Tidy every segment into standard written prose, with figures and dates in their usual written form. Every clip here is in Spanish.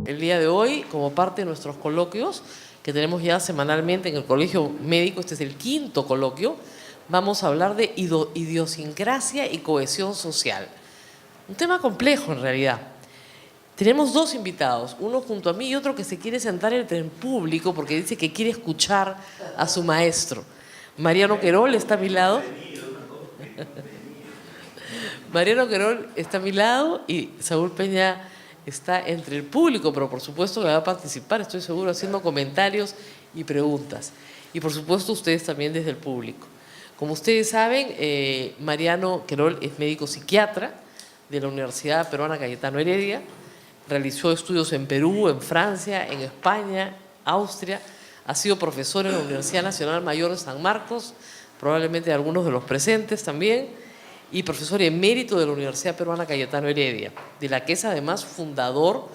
El día de hoy, como parte de nuestros coloquios que tenemos ya semanalmente en el Colegio Médico, este es el 5º coloquio, vamos a hablar de idiosincrasia y cohesión social. Un tema complejo en realidad. Tenemos dos invitados, uno junto a mí y otro que se quiere sentar en público porque dice que quiere escuchar a su maestro. Mariano Querol está a mi lado. Mariano Querol está a mi lado y Saúl Peña está entre el público, pero por supuesto que va a participar, estoy seguro, haciendo comentarios y preguntas. Y por supuesto ustedes también desde el público. Como ustedes saben, Mariano Querol es médico psiquiatra de la Universidad Peruana Cayetano Heredia. Realizó estudios en Perú, en Francia, en España, Austria. Ha sido profesor en la Universidad Nacional Mayor de San Marcos, probablemente algunos de los presentes también, y profesor emérito de la Universidad Peruana Cayetano Heredia, de la que es además fundador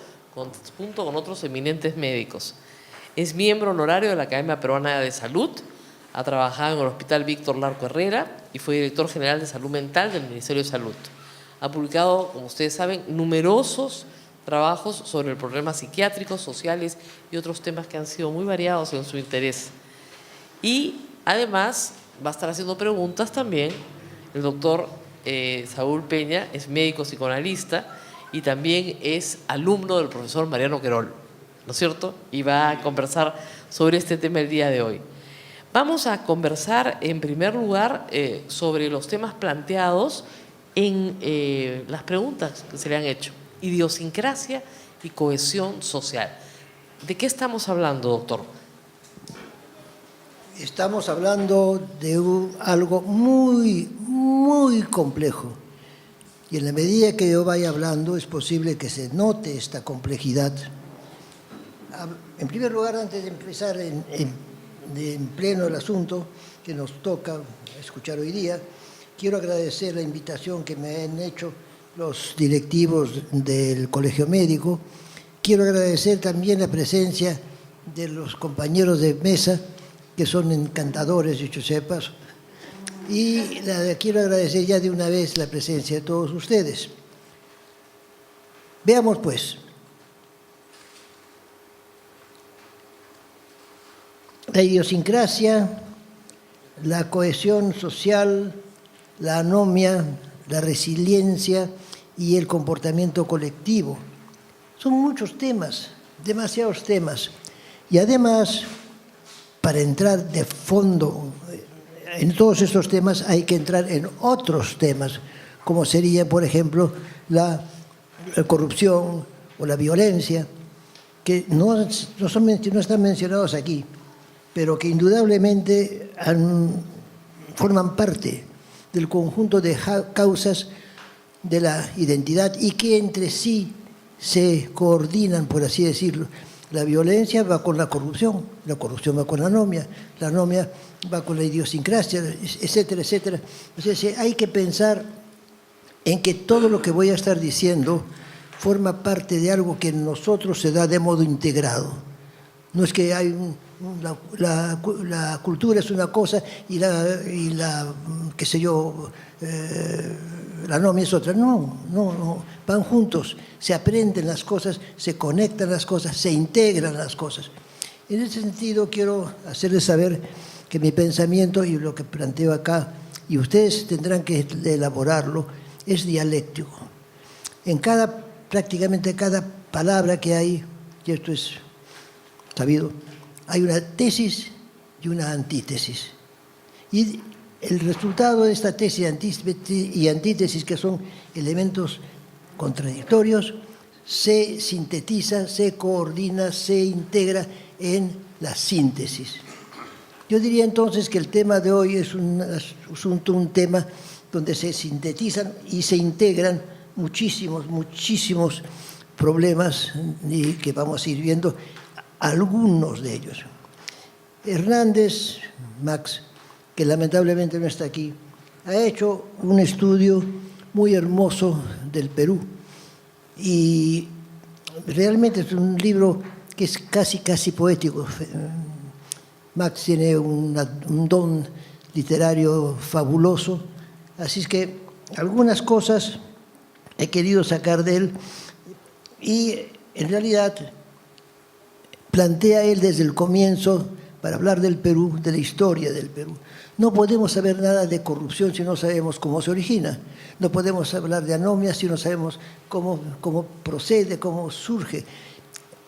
junto con otros eminentes médicos. Es miembro honorario de la Academia Peruana de Salud, ha trabajado en el Hospital Víctor Larco Herrera y fue director general de Salud Mental del Ministerio de Salud. Ha publicado, como ustedes saben, numerosos trabajos sobre problemas psiquiátricos, sociales y otros temas que han sido muy variados en su interés. Y además va a estar haciendo preguntas también el doctor Saúl Peña, es médico psicoanalista y también es alumno del profesor Mariano Querol, ¿no es cierto? Y va a conversar sobre este tema el día de hoy. Vamos a conversar en primer lugar sobre los temas planteados en las preguntas que se le han hecho. Idiosincrasia y cohesión social. ¿De qué estamos hablando, doctor? Estamos hablando de algo muy complejo. Y en la medida que yo vaya hablando, es posible que se note esta complejidad. En primer lugar, antes de empezar en pleno el asunto que nos toca escuchar hoy día, quiero agradecer la invitación que me han hecho los directivos del Colegio Médico. Quiero agradecer también la presencia de los compañeros de mesa, que son encantadores, dicho sea de paso. Y quiero agradecer ya de una vez la presencia de todos ustedes. Veamos pues. La idiosincrasia, la cohesión social, la anomia, la resiliencia y el comportamiento colectivo. Son muchos temas, demasiados temas. Y además, para entrar de fondo en todos estos temas hay que entrar en otros temas, como sería, por ejemplo, la corrupción o la violencia, que no están mencionados aquí, pero que indudablemente forman parte del conjunto de causas de la identidad y que entre sí se coordinan, por así decirlo. La violencia va con la corrupción va con la anomia va con la idiosincrasia, etcétera, etcétera. O sea, hay que pensar en que todo lo que voy a estar diciendo forma parte de algo que en nosotros se da de modo integrado. No es que hay la cultura es una cosa y la qué sé yo, la anomia es otra. No, van juntos, se aprenden las cosas, se conectan las cosas, se integran las cosas. En ese sentido quiero hacerles saber que mi pensamiento y lo que planteo acá, y ustedes tendrán que elaborarlo, es dialéctico. Prácticamente cada palabra que hay, y esto es sabido, hay una tesis y una antítesis. Y el resultado de esta tesis y antítesis, que son elementos contradictorios, se sintetiza, se coordina, se integra en la síntesis. Yo diría entonces que el tema de hoy es un tema donde se sintetizan y se integran muchísimos problemas y que vamos a ir viendo algunos de ellos. Hernández, Max, que lamentablemente no está aquí, ha hecho un estudio muy hermoso del Perú y realmente es un libro que es casi poético. Max tiene un don literario fabuloso, así es que algunas cosas he querido sacar de él y en realidad plantea él desde el comienzo, para hablar del Perú, de la historia del Perú. No podemos saber nada de corrupción si no sabemos cómo se origina. No podemos hablar de anomia si no sabemos cómo procede, cómo surge,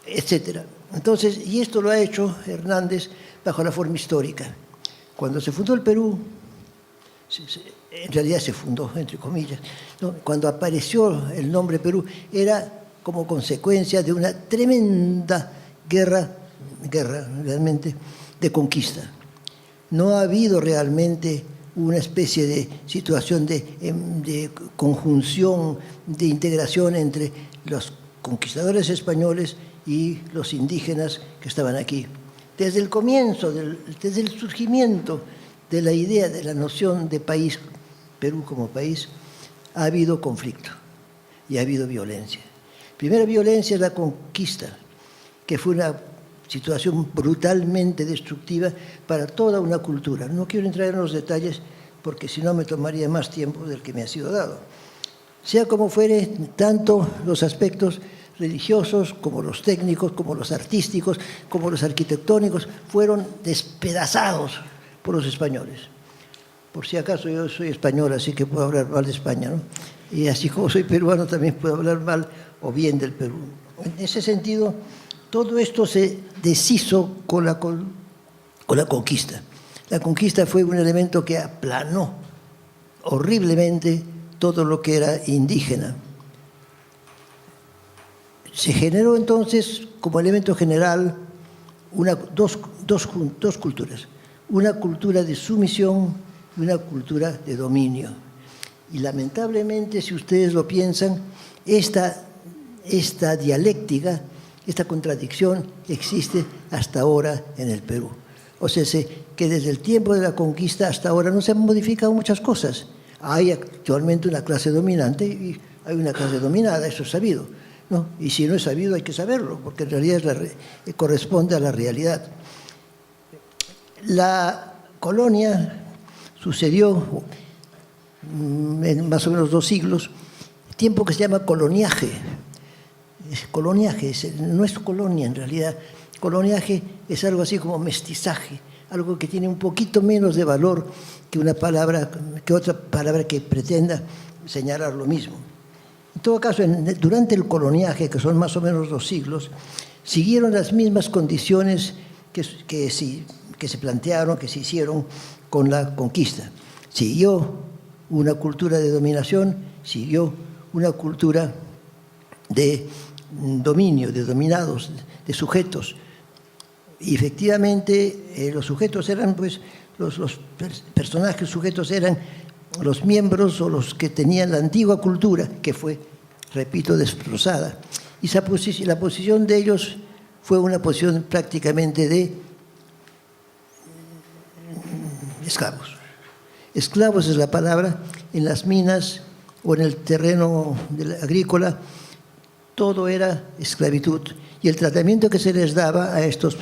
etc. Entonces, y esto lo ha hecho Hernández bajo la forma histórica. Cuando se fundó el Perú, en realidad se fundó, entre comillas, ¿no? Cuando apareció el nombre Perú, era como consecuencia de una tremenda guerra realmente, de conquista. No ha habido realmente una especie de situación de conjunción, de integración entre los conquistadores españoles y los indígenas que estaban aquí. Desde el comienzo, desde el surgimiento de la idea de la noción de país, Perú como país, ha habido conflicto y ha habido violencia. Primera violencia es la conquista, que fue una situación brutalmente destructiva para toda una cultura. No quiero entrar en los detalles porque si no me tomaría más tiempo del que me ha sido dado. Sea como fuere, tanto los aspectos religiosos como los técnicos, como los artísticos, como los arquitectónicos, fueron despedazados por los españoles. Por si acaso yo soy español, así que puedo hablar mal de España, ¿no? Y así como soy peruano, también puedo hablar mal o bien del Perú. En ese sentido, todo esto se deshizo con la conquista. La conquista fue un elemento que aplanó horriblemente todo lo que era indígena. Se generó entonces, como elemento general, dos culturas. Una cultura de sumisión y una cultura de dominio. Y lamentablemente, si ustedes lo piensan, esta dialéctica, esta contradicción existe hasta ahora en el Perú. O sea, que desde el tiempo de la conquista hasta ahora no se han modificado muchas cosas. Hay actualmente una clase dominante y hay una clase dominada, eso es sabido, ¿no? Y si no es sabido hay que saberlo, porque en realidad corresponde a la realidad. La colonia sucedió en más o menos 2 siglos, tiempo que se llama coloniaje. Coloniaje, no es colonia en realidad. Coloniaje es algo así como mestizaje, algo que tiene un poquito menos de valor que otra palabra que pretenda señalar lo mismo. En todo caso, durante el coloniaje, que son más o menos 2 siglos, siguieron las mismas condiciones que se plantearon, que se hicieron con la conquista. Siguió una cultura de dominación, siguió una cultura de dominio, de dominados, de sujetos. Y efectivamente los sujetos eran, pues, los personajes sujetos eran los miembros o los que tenían la antigua cultura, que fue, repito, destrozada. Y la posición de ellos fue una posición prácticamente de esclavos. Esclavos es la palabra. En las minas o en el terreno agrícola, todo era esclavitud. Y el tratamiento que se les daba a estos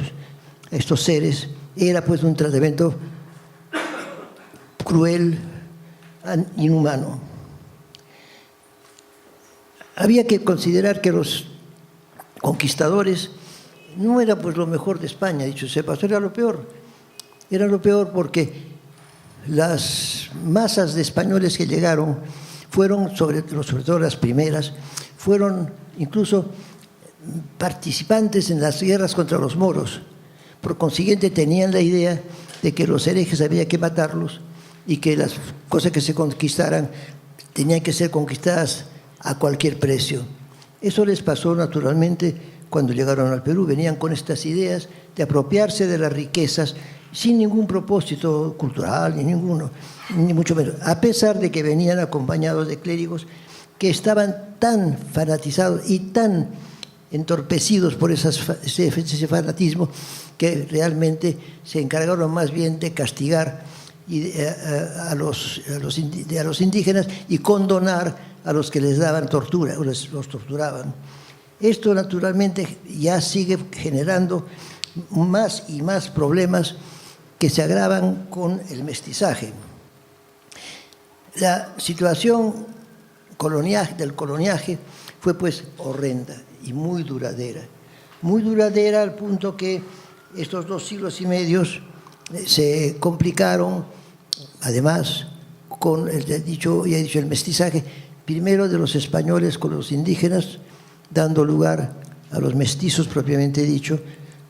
seres era pues un tratamiento cruel, inhumano. Había que considerar que los conquistadores no era pues lo mejor de España, dicho sea paso, era lo peor. Era lo peor porque las masas de españoles que llegaron fueron, sobre todo las primeras, fueron incluso participantes en las guerras contra los moros. Por consiguiente, tenían la idea de que los herejes había que matarlos y que las cosas que se conquistaran tenían que ser conquistadas a cualquier precio. Eso les pasó naturalmente cuando llegaron al Perú. Venían con estas ideas de apropiarse de las riquezas sin ningún propósito cultural, ni mucho menos, a pesar de que venían acompañados de clérigos que estaban tan fanatizados y tan entorpecidos por ese fanatismo que realmente se encargaron más bien de castigar a los indígenas y condonar a los que les daban tortura, o los torturaban. Esto naturalmente ya sigue generando más y más problemas que se agravan con el mestizaje. La situación del coloniaje fue pues horrenda y muy duradera. muy duradera al punto que estos 2 siglos y medio se complicaron, además, con el mestizaje, primero de los españoles con los indígenas, dando lugar a los mestizos propiamente dicho,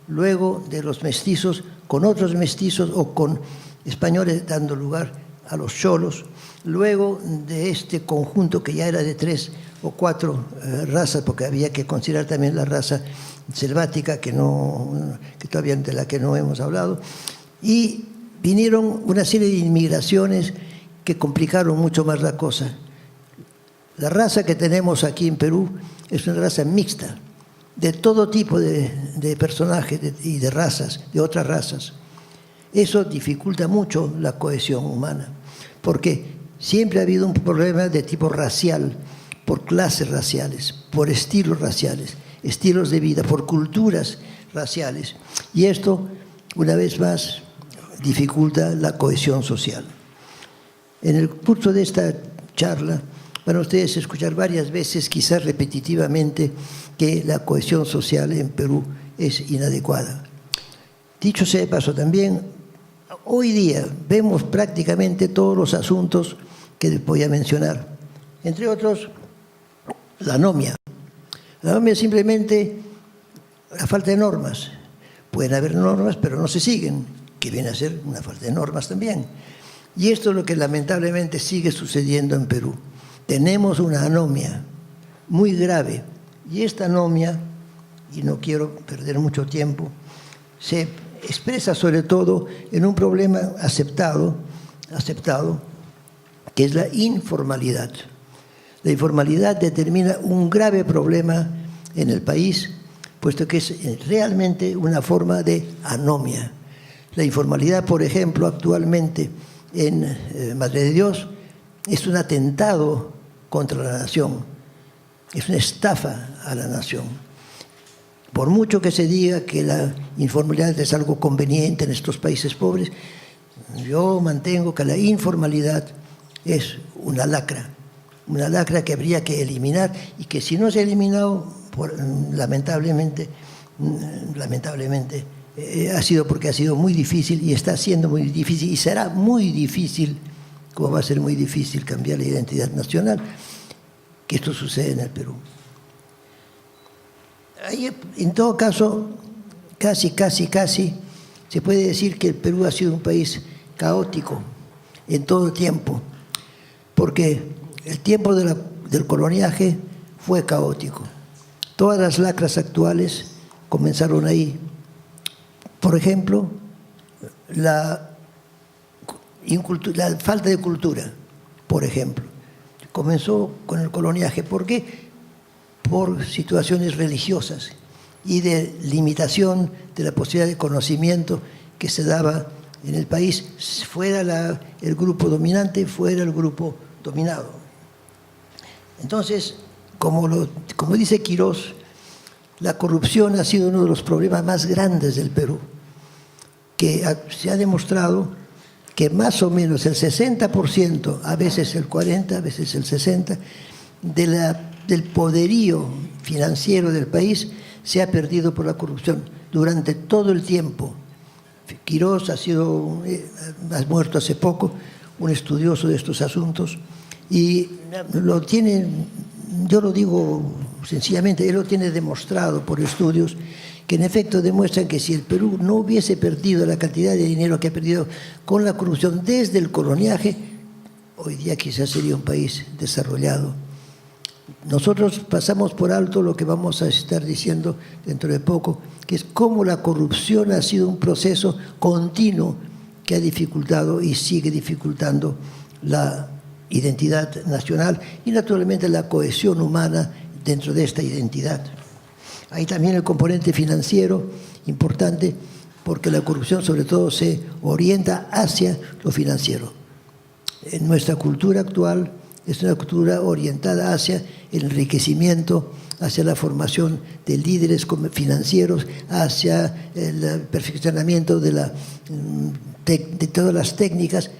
luego de los mestizos con otros mestizos o con españoles dando lugar a los cholos, luego de este conjunto que ya era de 3 o 4 razas, porque había que considerar también la raza selvática que todavía de la que no hemos hablado, y vinieron una serie de inmigraciones que complicaron mucho más la cosa. La raza que tenemos aquí en Perú es una raza mixta, de todo tipo de personajes y de razas, de otras razas. Eso dificulta mucho la cohesión humana, porque siempre ha habido un problema de tipo racial, por clases raciales, por estilos raciales, estilos de vida, por culturas raciales. Y esto, una vez más, dificulta la cohesión social. En el curso de esta charla van ustedes a escuchar varias veces, quizás repetitivamente, que la cohesión social en Perú es inadecuada. Dicho sea de paso también, hoy día vemos prácticamente todos los asuntos que les voy a mencionar. Entre otros, la anomia. La anomia es simplemente la falta de normas. Pueden haber normas, pero no se siguen, que viene a ser una falta de normas también. Y esto es lo que lamentablemente sigue sucediendo en Perú. Tenemos una anomia muy grave. Y esta anomia, y no quiero perder mucho tiempo, se expresa sobre todo en un problema aceptado, que es la informalidad. La informalidad determina un grave problema en el país, puesto que es realmente una forma de anomia. La informalidad, por ejemplo, actualmente en Madre de Dios, es un atentado contra la nación, es una estafa a la nación. Por mucho que se diga que la informalidad es algo conveniente en estos países pobres, yo mantengo que la informalidad es una lacra que habría que eliminar y que si no se ha eliminado, lamentablemente, ha sido porque ha sido muy difícil y está siendo muy difícil y será muy difícil, como va a ser muy difícil cambiar la identidad nacional, que esto sucede en el Perú. En todo caso, casi, se puede decir que el Perú ha sido un país caótico en todo el tiempo, porque el tiempo del coloniaje fue caótico. Todas las lacras actuales comenzaron ahí. Por ejemplo, la falta de cultura, por ejemplo, comenzó con el coloniaje. ¿Por qué? Por situaciones religiosas y de limitación de la posibilidad de conocimiento que se daba en el país, fuera el grupo dominante, fuera el grupo dominado. Entonces, como dice Quirós, la corrupción ha sido uno de los problemas más grandes del Perú, que se ha demostrado que más o menos el 60%, a veces el 40%, a veces el 60%, del poderío financiero del país se ha perdido por la corrupción durante todo el tiempo. Quirós ha muerto hace poco, un estudioso de estos asuntos, y yo lo digo sencillamente, él lo tiene demostrado por estudios que en efecto demuestran que si el Perú no hubiese perdido la cantidad de dinero que ha perdido con la corrupción desde el coloniaje, hoy día quizás sería un país desarrollado. Nosotros pasamos por alto lo que vamos a estar diciendo dentro de poco, que es cómo la corrupción ha sido un proceso continuo que ha dificultado y sigue dificultando la identidad nacional y naturalmente la cohesión humana dentro de esta identidad. Hay también el componente financiero importante, porque la corrupción sobre todo se orienta hacia lo financiero. En nuestra cultura actual es una cultura orientada hacia el enriquecimiento, hacia la formación de líderes financieros, hacia el perfeccionamiento de todas las técnicas,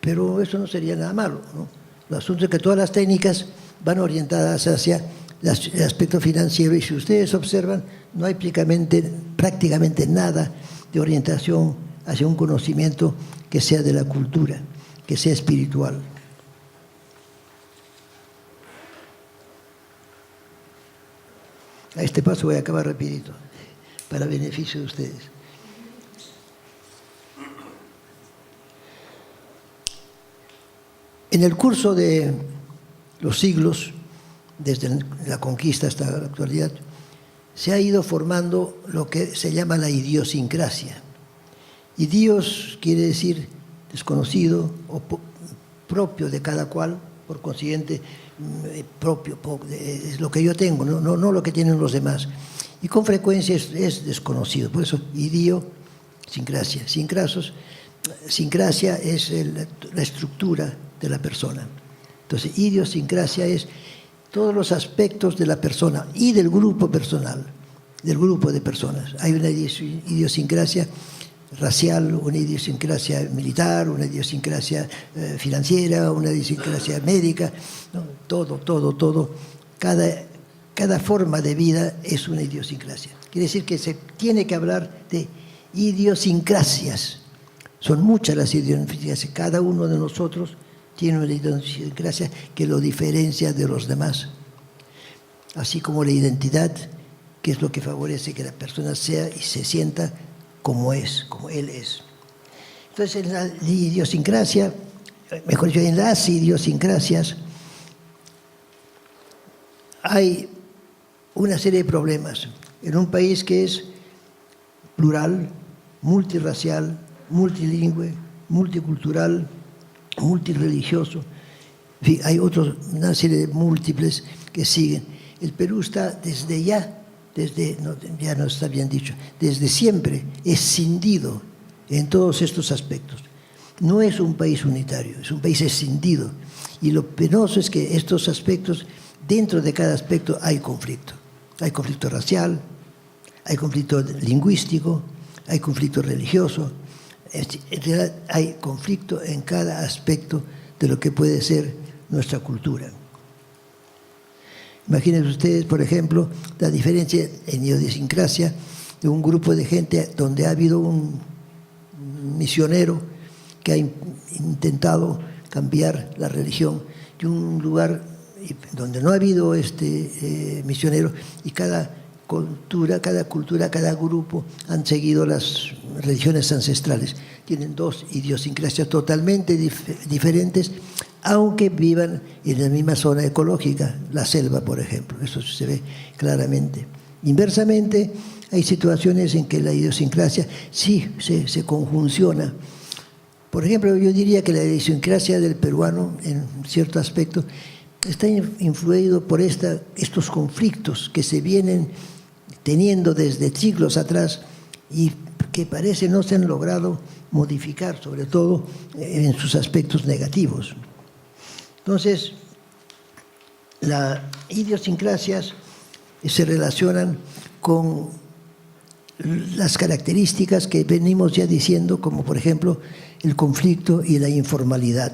pero eso no sería nada malo, ¿no? El asunto es que todas las técnicas van orientadas hacia el aspecto financiero, y si ustedes observan, no hay prácticamente nada de orientación hacia un conocimiento que sea de la cultura, que sea espiritual. A este paso voy a acabar rapidito, para beneficio de ustedes. En el curso de los siglos, desde la conquista hasta la actualidad, se ha ido formando lo que se llama la idiosincrasia. Idios quiere decir desconocido o propio de cada cual, por consiguiente, propio, es lo que yo tengo, no lo que tienen los demás. Y con frecuencia es desconocido, por eso idiosincrasia. Sincrasia es la estructura de la persona. Entonces, idiosincrasia es todos los aspectos de la persona y del grupo personal, del grupo de personas. Hay una idiosincrasia racial, una idiosincrasia militar, una idiosincrasia financiera, una idiosincrasia médica, ¿no? Todo. Cada forma de vida es una idiosincrasia. Quiere decir que se tiene que hablar de idiosincrasias. Son muchas las idiosincrasias. Cada uno de nosotros tiene una idiosincrasia que lo diferencia de los demás. Así como la identidad, que es lo que favorece que la persona sea y se sienta como es, como él es. Entonces, en la idiosincrasia, mejor dicho, en las idiosincrasias, hay una serie de problemas. En un país que es plural, multirracial, multilingüe, multicultural, multireligioso, en fin, hay una serie de múltiples que siguen. El Perú está ya no está bien dicho, desde siempre escindido en todos estos aspectos. No es un país unitario, es un país escindido. Y lo penoso es que estos aspectos, dentro de cada aspecto hay conflicto. Hay conflicto racial, hay conflicto lingüístico, hay conflicto religioso. En realidad hay conflicto en cada aspecto de lo que puede ser nuestra cultura. Imagínense ustedes, por ejemplo, la diferencia en idiosincrasia de un grupo de gente donde ha habido un misionero que ha intentado cambiar la religión, y un lugar donde no ha habido misionero, y cada cultura, cada grupo han seguido las religiones ancestrales. Tienen dos idiosincrasias totalmente diferentes, aunque vivan en la misma zona ecológica, la selva, por ejemplo. Eso se ve claramente. Inversamente, hay situaciones en que la idiosincrasia sí se conjunciona. Por ejemplo, yo diría que la idiosincrasia del peruano, en cierto aspecto, está influido por estos conflictos que se vienen teniendo desde siglos atrás y que parece no se han logrado modificar, sobre todo en sus aspectos negativos. Entonces, las idiosincrasias se relacionan con las características que venimos ya diciendo, como por ejemplo el conflicto y la informalidad.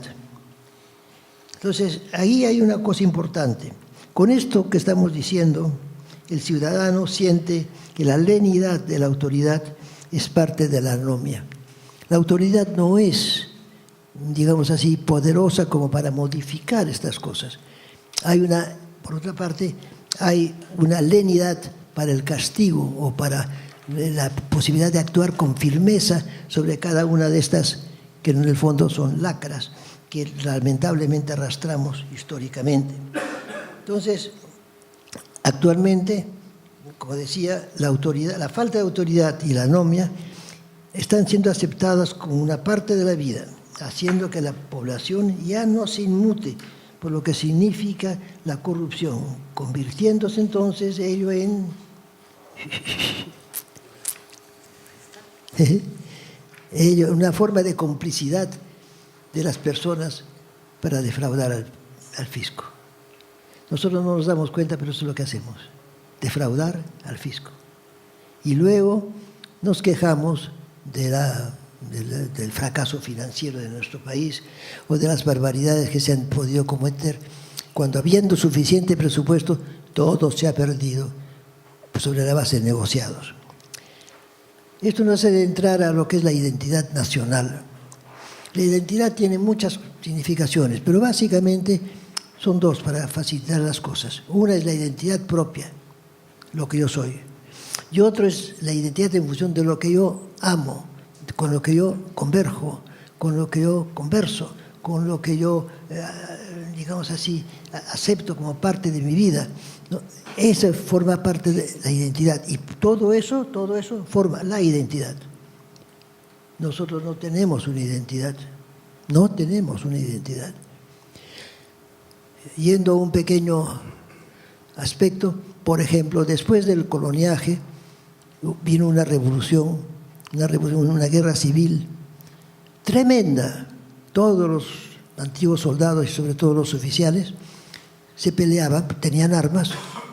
Entonces, ahí hay una cosa importante. Con esto que estamos diciendo, el ciudadano siente que la lenidad de la autoridad es parte de la anomia. La autoridad no es, digamos así, poderosa como para modificar estas cosas. Por otra parte, hay una lenidad para el castigo o para la posibilidad de actuar con firmeza sobre cada una de estas, que en el fondo son lacras, que lamentablemente arrastramos históricamente. Entonces, actualmente, como decía, la falta de autoridad y la anomia están siendo aceptadas como una parte de la vida, haciendo que la población ya no se inmute por lo que significa la corrupción, convirtiéndose entonces ello en una forma de complicidad de las personas para defraudar al fisco. Nosotros no nos damos cuenta, pero eso es lo que hacemos, defraudar al fisco. Y luego nos quejamos del fracaso financiero de nuestro país o de las barbaridades que se han podido cometer, cuando habiendo suficiente presupuesto todo se ha perdido sobre la base de negociados. Esto nos hace entrar a lo que es la identidad nacional. La identidad tiene muchas significaciones, pero básicamente son dos para facilitar las cosas. Una es la identidad propia, lo que yo soy. Y otro es la identidad en función de lo que yo amo, con lo que yo converjo, con lo que yo converso, con lo que yo, digamos así, acepto como parte de mi vida, ¿no? Eso forma parte de la identidad y todo eso forma la identidad. Nosotros no tenemos una identidad, no tenemos una identidad. Yendo a un pequeño aspecto, por ejemplo, después del coloniaje vino una revolución, una guerra civil tremenda. Todos los antiguos soldados y sobre todo los oficiales se peleaban, tenían armas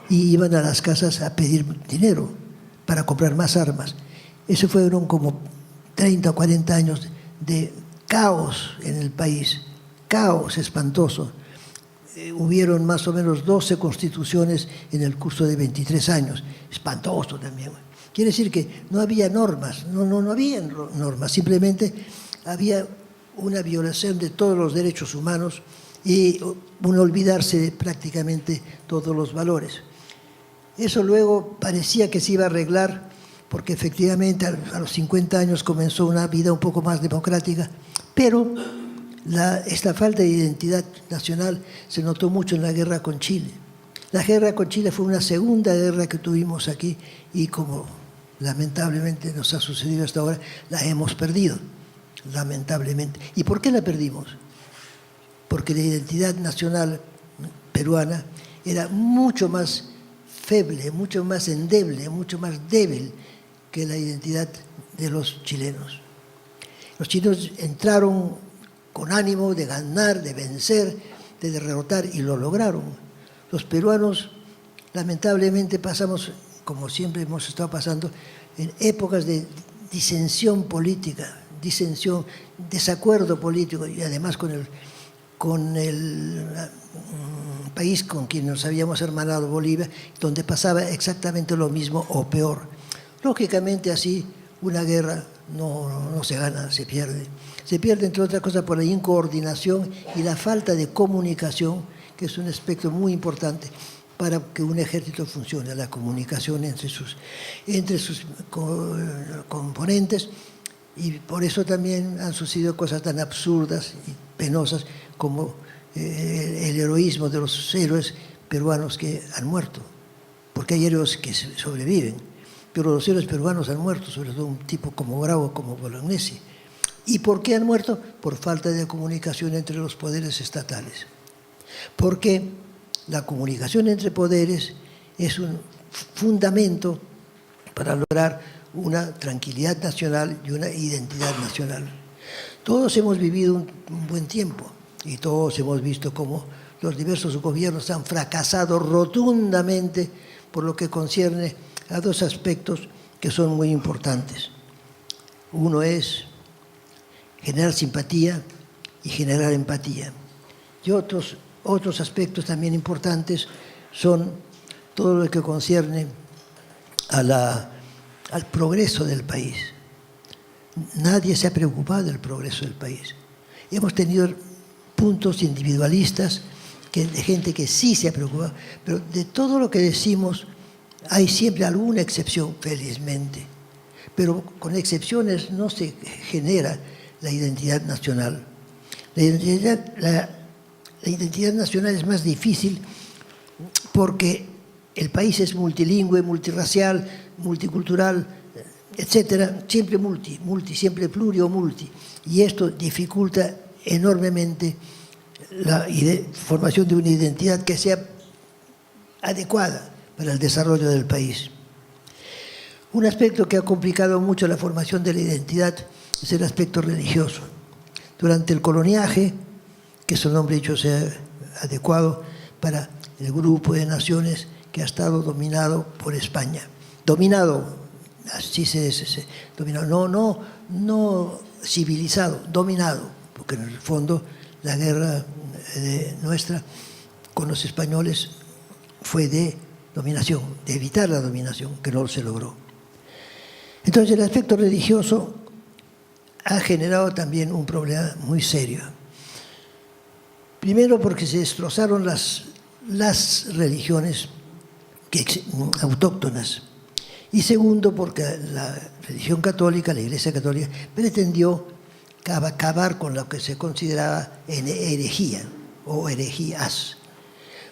y iban a las casas a pedir dinero para comprar más armas. Eso fueron como 30 o 40 años de caos en el país, caos espantoso. Hubieron más o menos 12 constituciones en el curso de 23 años, espantoso también. Quiere decir que no había normas, no había normas, simplemente había una violación de todos los derechos humanos y un olvidarse de prácticamente todos los valores. Eso luego parecía que se iba a arreglar porque efectivamente a los 50 años comenzó una vida un poco más democrática, pero esta falta de identidad nacional se notó mucho en la guerra con Chile. La guerra con Chile fue una segunda guerra que tuvimos aquí y como lamentablemente nos ha sucedido hasta ahora, la hemos perdido, lamentablemente. ¿Y por qué la perdimos? Porque la identidad nacional peruana era mucho más feble, mucho más endeble, mucho más débil que la identidad de los chilenos. Los chilenos entraron con ánimo de ganar, de vencer, de derrotar y lo lograron. Los peruanos lamentablemente pasamos, como siempre hemos estado pasando, en épocas de disensión política, desacuerdo político y además con el país con quien nos habíamos hermanado, Bolivia, donde pasaba exactamente lo mismo o peor. Lógicamente así una guerra no se gana, se pierde. Se pierde entre otras cosas por la incoordinación y la falta de comunicación, que es un aspecto muy importante para que un ejército funcione, la comunicación entre sus componentes. Y por eso también han sucedido cosas tan absurdas y penosas como el heroísmo de los héroes peruanos que han muerto, porque hay héroes que sobreviven, pero los héroes peruanos han muerto, sobre todo un tipo como Bravo, como Bolognesi. ¿Y por qué han muerto? Por falta de comunicación entre los poderes estatales. Porque la comunicación entre poderes es un fundamento para lograr una tranquilidad nacional y una identidad nacional. Todos hemos vivido un buen tiempo y todos hemos visto cómo los diversos gobiernos han fracasado rotundamente por lo que concierne a dos aspectos que son muy importantes. Uno es generar simpatía y generar empatía. Y otros aspectos también importantes son todo lo que concierne al progreso del país. Nadie se ha preocupado del progreso del país. Hemos tenido puntos individualistas de gente que sí se ha preocupado, pero de todo lo que decimos hay siempre alguna excepción, felizmente. Pero con excepciones no se genera la identidad nacional. La identidad nacional es más difícil porque el país es multilingüe, multirracial, multicultural, etcétera, siempre siempre plurio multi. Y esto dificulta enormemente la formación de una identidad que sea adecuada para el desarrollo del país. Un aspecto que ha complicado mucho la formación de la identidad es el aspecto religioso. Durante el coloniaje, que su nombre dicho sea adecuado para el grupo de naciones que ha estado dominado por España. Dominado, así se dominado, no civilizado, dominado, porque en el fondo la guerra nuestra con los españoles fue de dominación, de evitar la dominación, que no se logró. Entonces el aspecto religioso ha generado también un problema muy serio. Primero porque se destrozaron las religiones autóctonas. Y segundo porque la religión católica, la Iglesia Católica, pretendió acabar con lo que se consideraba herejía o herejías.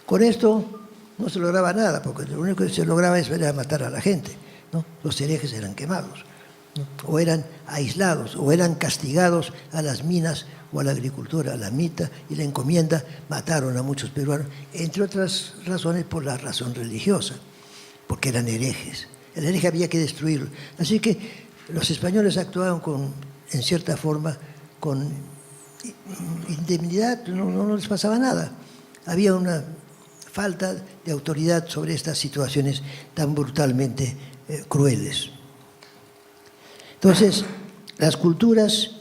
Con esto no se lograba nada, porque lo único que se lograba era matar a la gente, ¿no? Los herejes eran quemados, ¿no? O eran aislados, o eran castigados a las minas o a la agricultura. A la mita y la encomienda mataron a muchos peruanos, entre otras razones por la razón religiosa, porque eran herejes. El hereje había que destruirlo. Así que los españoles actuaban en cierta forma con indemnidad, no les pasaba nada. Había una falta de autoridad sobre estas situaciones tan brutalmente crueles. Entonces, las culturas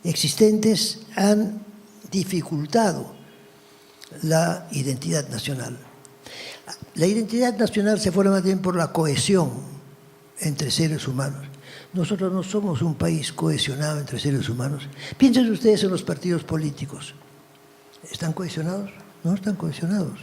existentes han dificultado la identidad nacional. La identidad nacional se forma también por la cohesión entre seres humanos. Nosotros no somos un país cohesionado entre seres humanos. Piensen ustedes en los partidos políticos. ¿Están cohesionados? No están cohesionados.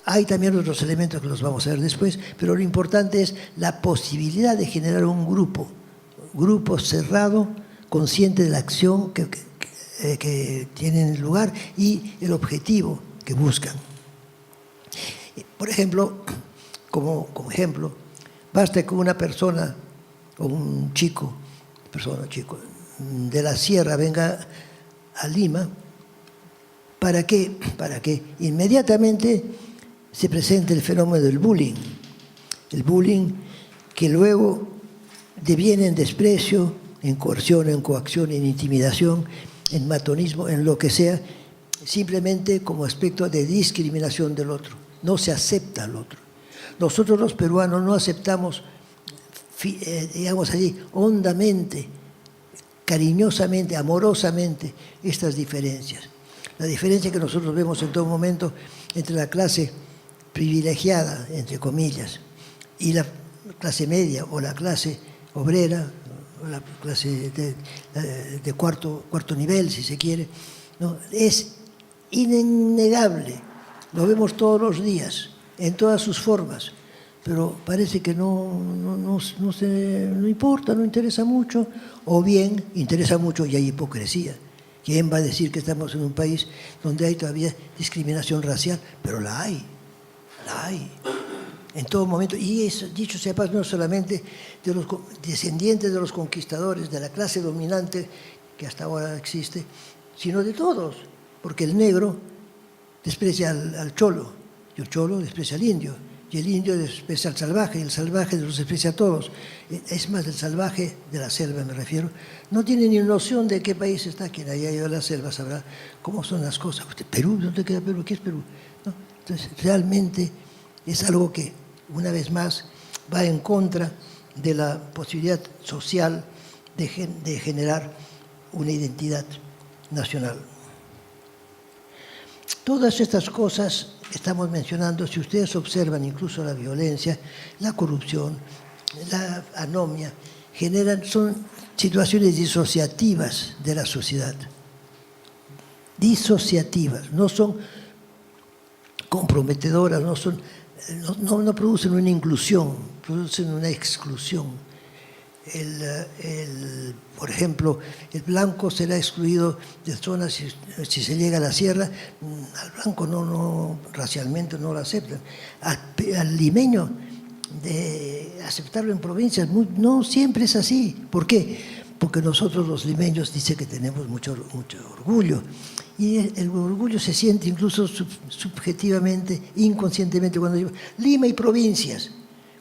Hay también otros elementos que los vamos a ver después, pero lo importante es la posibilidad de generar un grupo cerrado, consciente de la acción que tienen lugar y el objetivo que buscan. Por ejemplo, como ejemplo, basta que una persona o un chico de la sierra venga a Lima para que inmediatamente se presente el fenómeno del bullying. El bullying que luego deviene en desprecio, en coerción, en coacción, en intimidación, en matonismo, en lo que sea, simplemente como aspecto de discriminación del otro. No se acepta al otro. Nosotros los peruanos no aceptamos, digamos allí, hondamente, cariñosamente, amorosamente, estas diferencias. La diferencia que nosotros vemos en todo momento entre la clase privilegiada, entre comillas, y la clase media o la clase obrera, o la clase de cuarto nivel, si se quiere, ¿no? Es innegable. Lo vemos todos los días, en todas sus formas, pero parece que no importa, no interesa mucho, o bien interesa mucho y hay hipocresía. ¿Quién va a decir que estamos en un país donde hay todavía discriminación racial? Pero la hay en todo momento. Y eso, dicho sea paso, no solamente de los descendientes de los conquistadores, de la clase dominante que hasta ahora existe, sino de todos, porque el negro desprecia al cholo, y el cholo desprecia al indio, y el indio desprecia al salvaje, y el salvaje los desprecia a todos. Es más, el salvaje de la selva me refiero, no tiene ni noción de qué país está. Quien haya ido a la selva sabrá cómo son las cosas. Perú, ¿dónde queda Perú? ¿Qué es Perú? ¿No? Entonces, realmente es algo que, una vez más, va en contra de la posibilidad social de generar una identidad nacional. Todas estas cosas que estamos mencionando, si ustedes observan incluso la violencia, la corrupción, la anomia, son situaciones disociativas de la sociedad. Disociativas, no son comprometedoras, no producen una inclusión, producen una exclusión. Por ejemplo, el blanco será excluido de zonas si se llega a la sierra. Al blanco racialmente no lo aceptan. Al limeño, de aceptarlo en provincias, no siempre es así. ¿Por qué? Porque nosotros los limeños dice que tenemos mucho orgullo. Y el orgullo se siente incluso subjetivamente, inconscientemente, cuando digo Lima y provincias,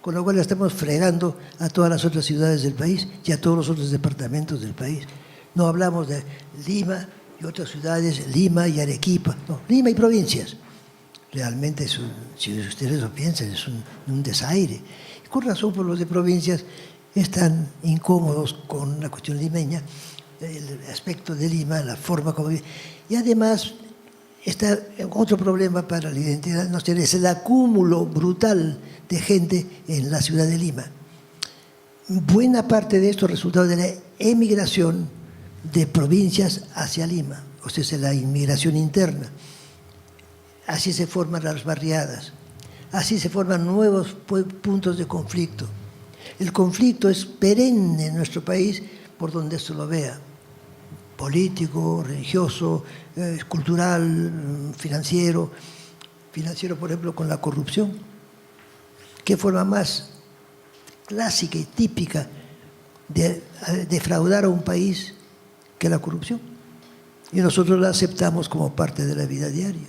con lo cual estamos fregando a todas las otras ciudades del país y a todos los otros departamentos del país. No hablamos de Lima y otras ciudades, Lima y Arequipa, no, Lima y provincias. Realmente, si ustedes lo piensan, es un desaire. Y con razón, por los de provincias están incómodos con la cuestión limeña, el aspecto de Lima, la forma como vive. Y además, Otro problema para la identidad nacional es el acúmulo brutal de gente en la ciudad de Lima. Buena parte de esto es resultado de la emigración de provincias hacia Lima, o sea, es la inmigración interna. Así se forman las barriadas, así se forman nuevos puntos de conflicto. El conflicto es perenne en nuestro país por donde se lo vea, político, religioso, cultural, financiero, por ejemplo, con la corrupción. ¿Qué forma más clásica y típica de defraudar a un país que la corrupción? Y nosotros la aceptamos como parte de la vida diaria,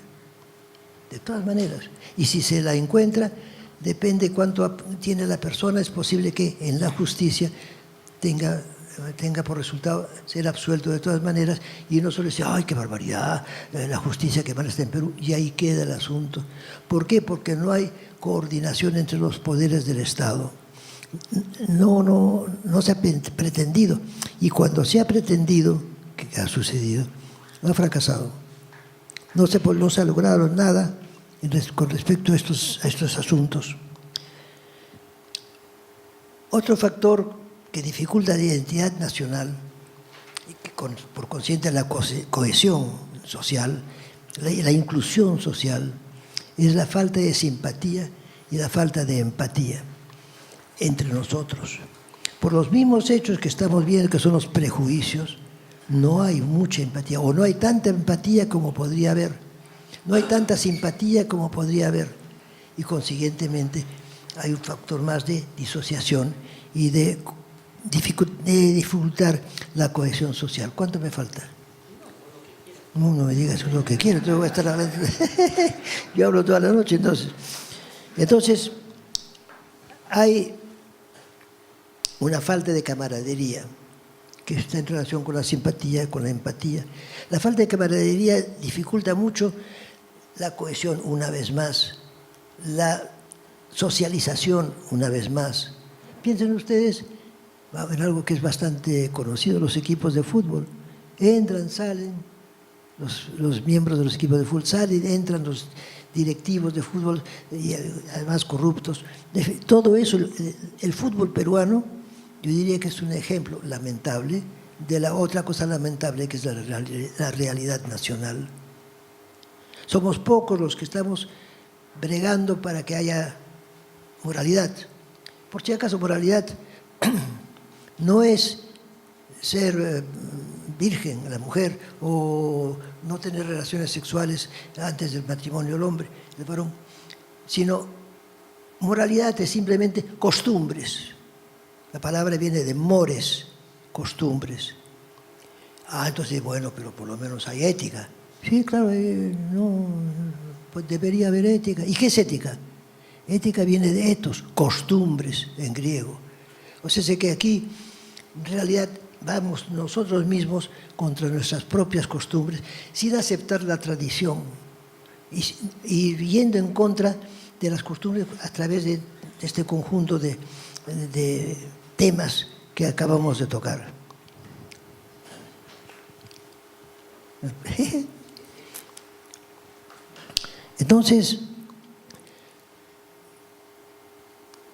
de todas maneras. Y si se la encuentra, depende cuánto tiene la persona, es posible que en la justicia tenga por resultado ser absuelto de todas maneras, y no solo dice, ¡ay, qué barbaridad! La justicia que mal está en Perú, y ahí queda el asunto. ¿Por qué? Porque no hay coordinación entre los poderes del Estado. No se ha pretendido, y cuando se ha pretendido, que ha sucedido, ha fracasado. No se ha logrado nada con respecto a estos asuntos. Otro factor que dificulta la identidad nacional, y que por consiguiente la cohesión social, la inclusión social, es la falta de simpatía y la falta de empatía entre nosotros. Por los mismos hechos que estamos viendo, que son los prejuicios, no hay mucha empatía, o no hay tanta empatía como podría haber, no hay tanta simpatía como podría haber, y consiguientemente hay un factor más de disociación y de dificultar la cohesión social. ¿Cuánto me falta? No me digas lo que quiero, yo voy a estar hablando. Yo hablo toda la noche, entonces hay una falta de camaradería que está en relación con la simpatía, con la empatía. La falta de camaradería dificulta mucho la cohesión, una vez más, la socialización, una vez más. Piensen ustedes en algo que es bastante conocido, los equipos de fútbol. Entran, salen, los miembros de los equipos de fútbol salen, entran los directivos de fútbol, y además corruptos. Todo eso, el fútbol peruano, yo diría que es un ejemplo lamentable de la otra cosa lamentable que es la realidad nacional. Somos pocos los que estamos bregando para que haya moralidad. Por si acaso, moralidad no es ser virgen la mujer o no tener relaciones sexuales antes del matrimonio el hombre, el varón, sino moralidad es simplemente costumbres. La palabra viene de mores, costumbres. Entonces, bueno, pero por lo menos hay ética. Sí, claro, pues debería haber ética. ¿Y qué es ética? Ética viene de ethos, costumbres en griego. O sea, sé que aquí, en realidad, vamos nosotros mismos contra nuestras propias costumbres, sin aceptar la tradición y yendo en contra de las costumbres a través de este conjunto de temas que acabamos de tocar. Entonces,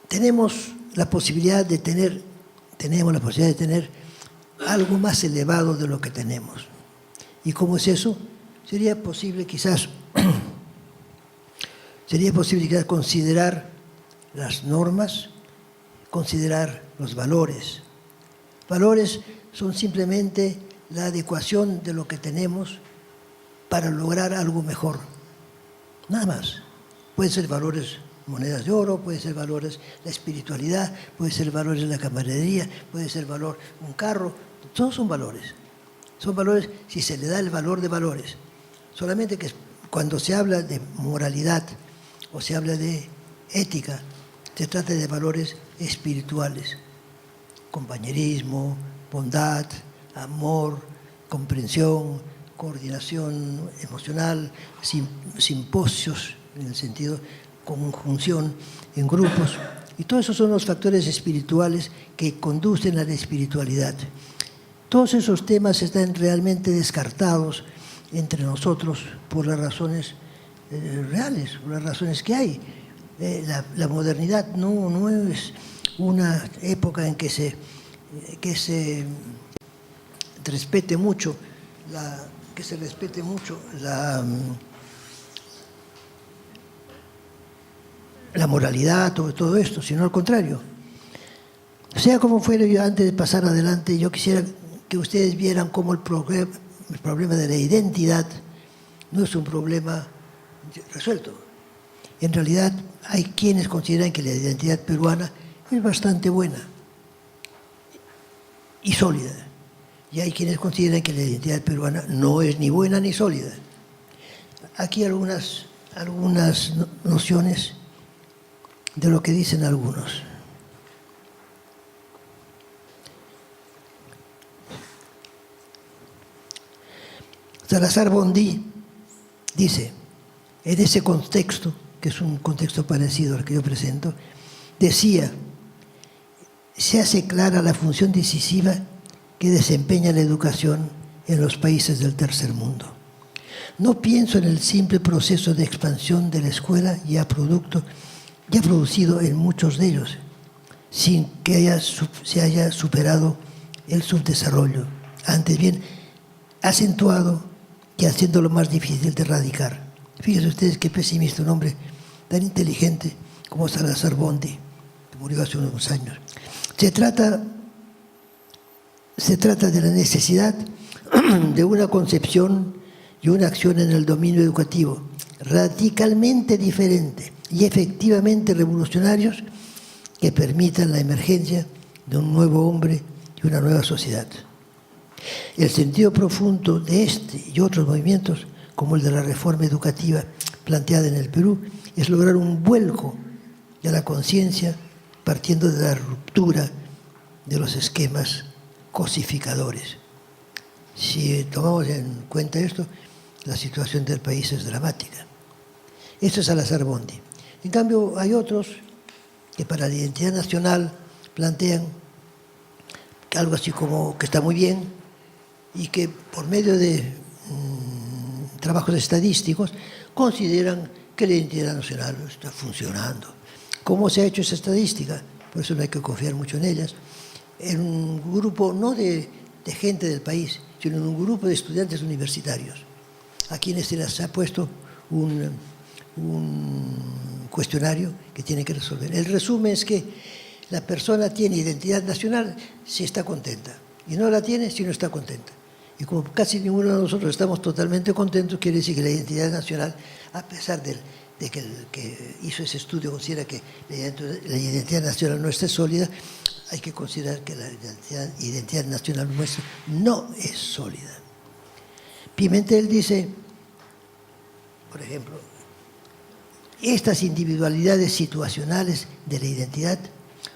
tenemos la posibilidad de tener algo más elevado de lo que tenemos. ¿Y cómo es eso? Sería posible quizás considerar las normas, considerar los valores. Valores son simplemente la adecuación de lo que tenemos para lograr algo mejor. Nada más. Pueden ser valores, monedas de oro, puede ser valores la espiritualidad, puede ser valores la camaradería, puede ser valor un carro. Todos son valores. Son valores si se le da el valor de valores. Solamente que cuando se habla de moralidad o se habla de ética, se trata de valores espirituales. Compañerismo, bondad, amor, comprensión, coordinación emocional, simposios, en el sentido conjunción en grupos. Y todos esos son los factores espirituales que conducen a la espiritualidad. Todos esos temas están realmente descartados entre nosotros por las razones reales, por las razones que hay. La modernidad no es una época en que se respete mucho la moralidad o todo esto, sino al contrario. Sea como fuere, yo antes de pasar adelante, yo quisiera que ustedes vieran cómo el problema de la identidad no es un problema resuelto. En realidad hay quienes consideran que la identidad peruana es bastante buena y sólida, y hay quienes consideran que la identidad peruana no es ni buena ni sólida. Aquí algunas nociones de lo que dicen algunos. Salazar Bondy dice, en ese contexto, que es un contexto parecido al que yo presento, decía, se hace clara la función decisiva que desempeña la educación en los países del tercer mundo. No pienso en el simple proceso de expansión de la escuela ya producido en muchos de ellos, sin que se haya superado el subdesarrollo, antes bien acentuado y haciéndolo más difícil de erradicar. Fíjense ustedes qué pesimista, un hombre tan inteligente como Salazar Bondy, que murió hace unos años. Se trata de la necesidad de una concepción y una acción en el dominio educativo radicalmente diferente y efectivamente revolucionarios que permitan la emergencia de un nuevo hombre y una nueva sociedad. El sentido profundo de este y otros movimientos, como el de la reforma educativa planteada en el Perú, es lograr un vuelco de la conciencia partiendo de la ruptura de los esquemas cosificadores. Si tomamos en cuenta esto, la situación del país es dramática. Esto es Salazar Bondy. En cambio, hay otros que para la identidad nacional plantean algo así como que está muy bien y que por medio de trabajos estadísticos consideran que la identidad nacional está funcionando. ¿Cómo se ha hecho esa estadística? Por eso no hay que confiar mucho en ellas. En un grupo no de gente del país, sino en un grupo de estudiantes universitarios, a quienes se les ha puesto un cuestionario que tiene que resolver. El resumen es que la persona tiene identidad nacional si está contenta, y no la tiene si no está contenta. Y como casi ninguno de nosotros estamos totalmente contentos, quiere decir que la identidad nacional, a pesar de que el que hizo ese estudio considera que la identidad nacional no esté sólida, hay que considerar que la identidad nacional nuestra no es sólida. Pimentel dice, por ejemplo, estas individualidades situacionales de la identidad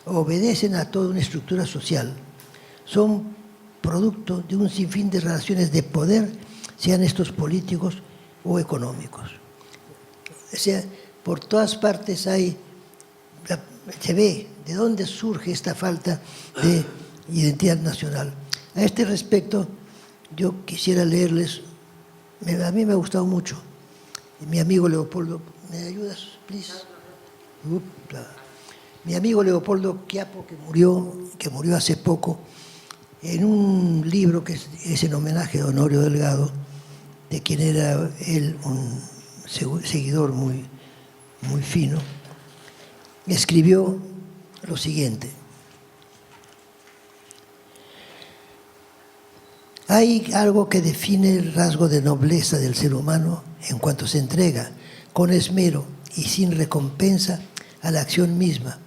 obedecen a toda una estructura social, son producto de un sinfín de relaciones de poder, sean estos políticos o económicos. O sea, por todas partes se ve de dónde surge esta falta de identidad nacional. A este respecto, yo quisiera leerles, a mí me ha gustado mucho, mi amigo Leopoldo, ¿me ayudas, please? Mi amigo Leopoldo Quiapo, que murió hace poco, en un libro que es en homenaje a Honorio Delgado, de quien era él un seguidor muy, muy fino, escribió lo siguiente: hay algo que define el rasgo de nobleza del ser humano en cuanto se entrega con esmero y sin recompensa a la acción misma,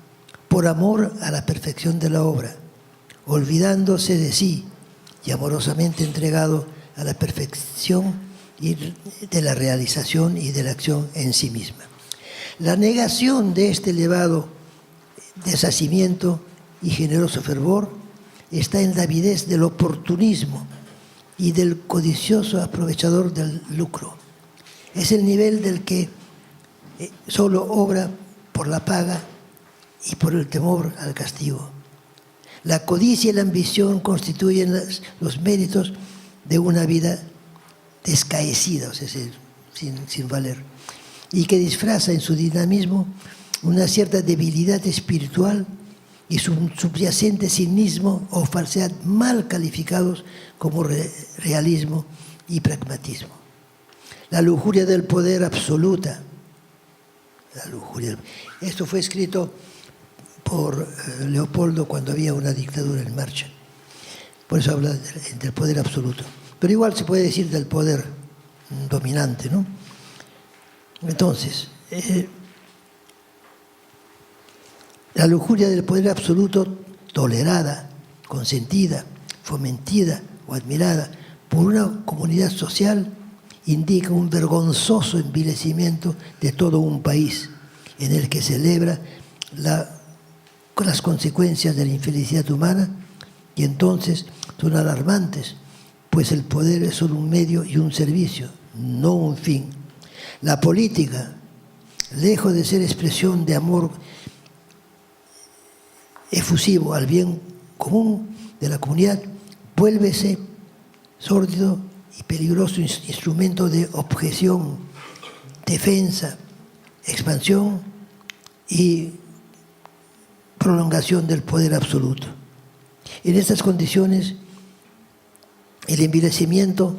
por amor a la perfección de la obra, olvidándose de sí y amorosamente entregado a la perfección y de la realización y de la acción en sí misma. La negación de este elevado deshacimiento y generoso fervor está en la avidez del oportunismo y del codicioso aprovechador del lucro. Es el nivel del que solo obra por la paga y por el temor al castigo. La codicia y la ambición constituyen los méritos de una vida descaecida, o sea, sin valer, y que disfraza en su dinamismo una cierta debilidad espiritual y su subyacente cinismo o falsedad mal calificados como realismo y pragmatismo. La lujuria del poder absoluta. Esto fue escrito por Leopoldo cuando había una dictadura en marcha. Por eso habla del poder absoluto. Pero igual se puede decir del poder dominante, ¿no? Entonces, la lujuria del poder absoluto, tolerada, consentida, fomentada o admirada por una comunidad social, indica un vergonzoso envilecimiento de todo un país en el que celebra las consecuencias de la infelicidad humana, y entonces son alarmantes, pues el poder es solo un medio y un servicio, no un fin. La política, lejos de ser expresión de amor efusivo al bien común de la comunidad, vuélvese sórdido y peligroso instrumento de objeción, defensa, expansión y prolongación del poder absoluto. En estas condiciones, el envilecimiento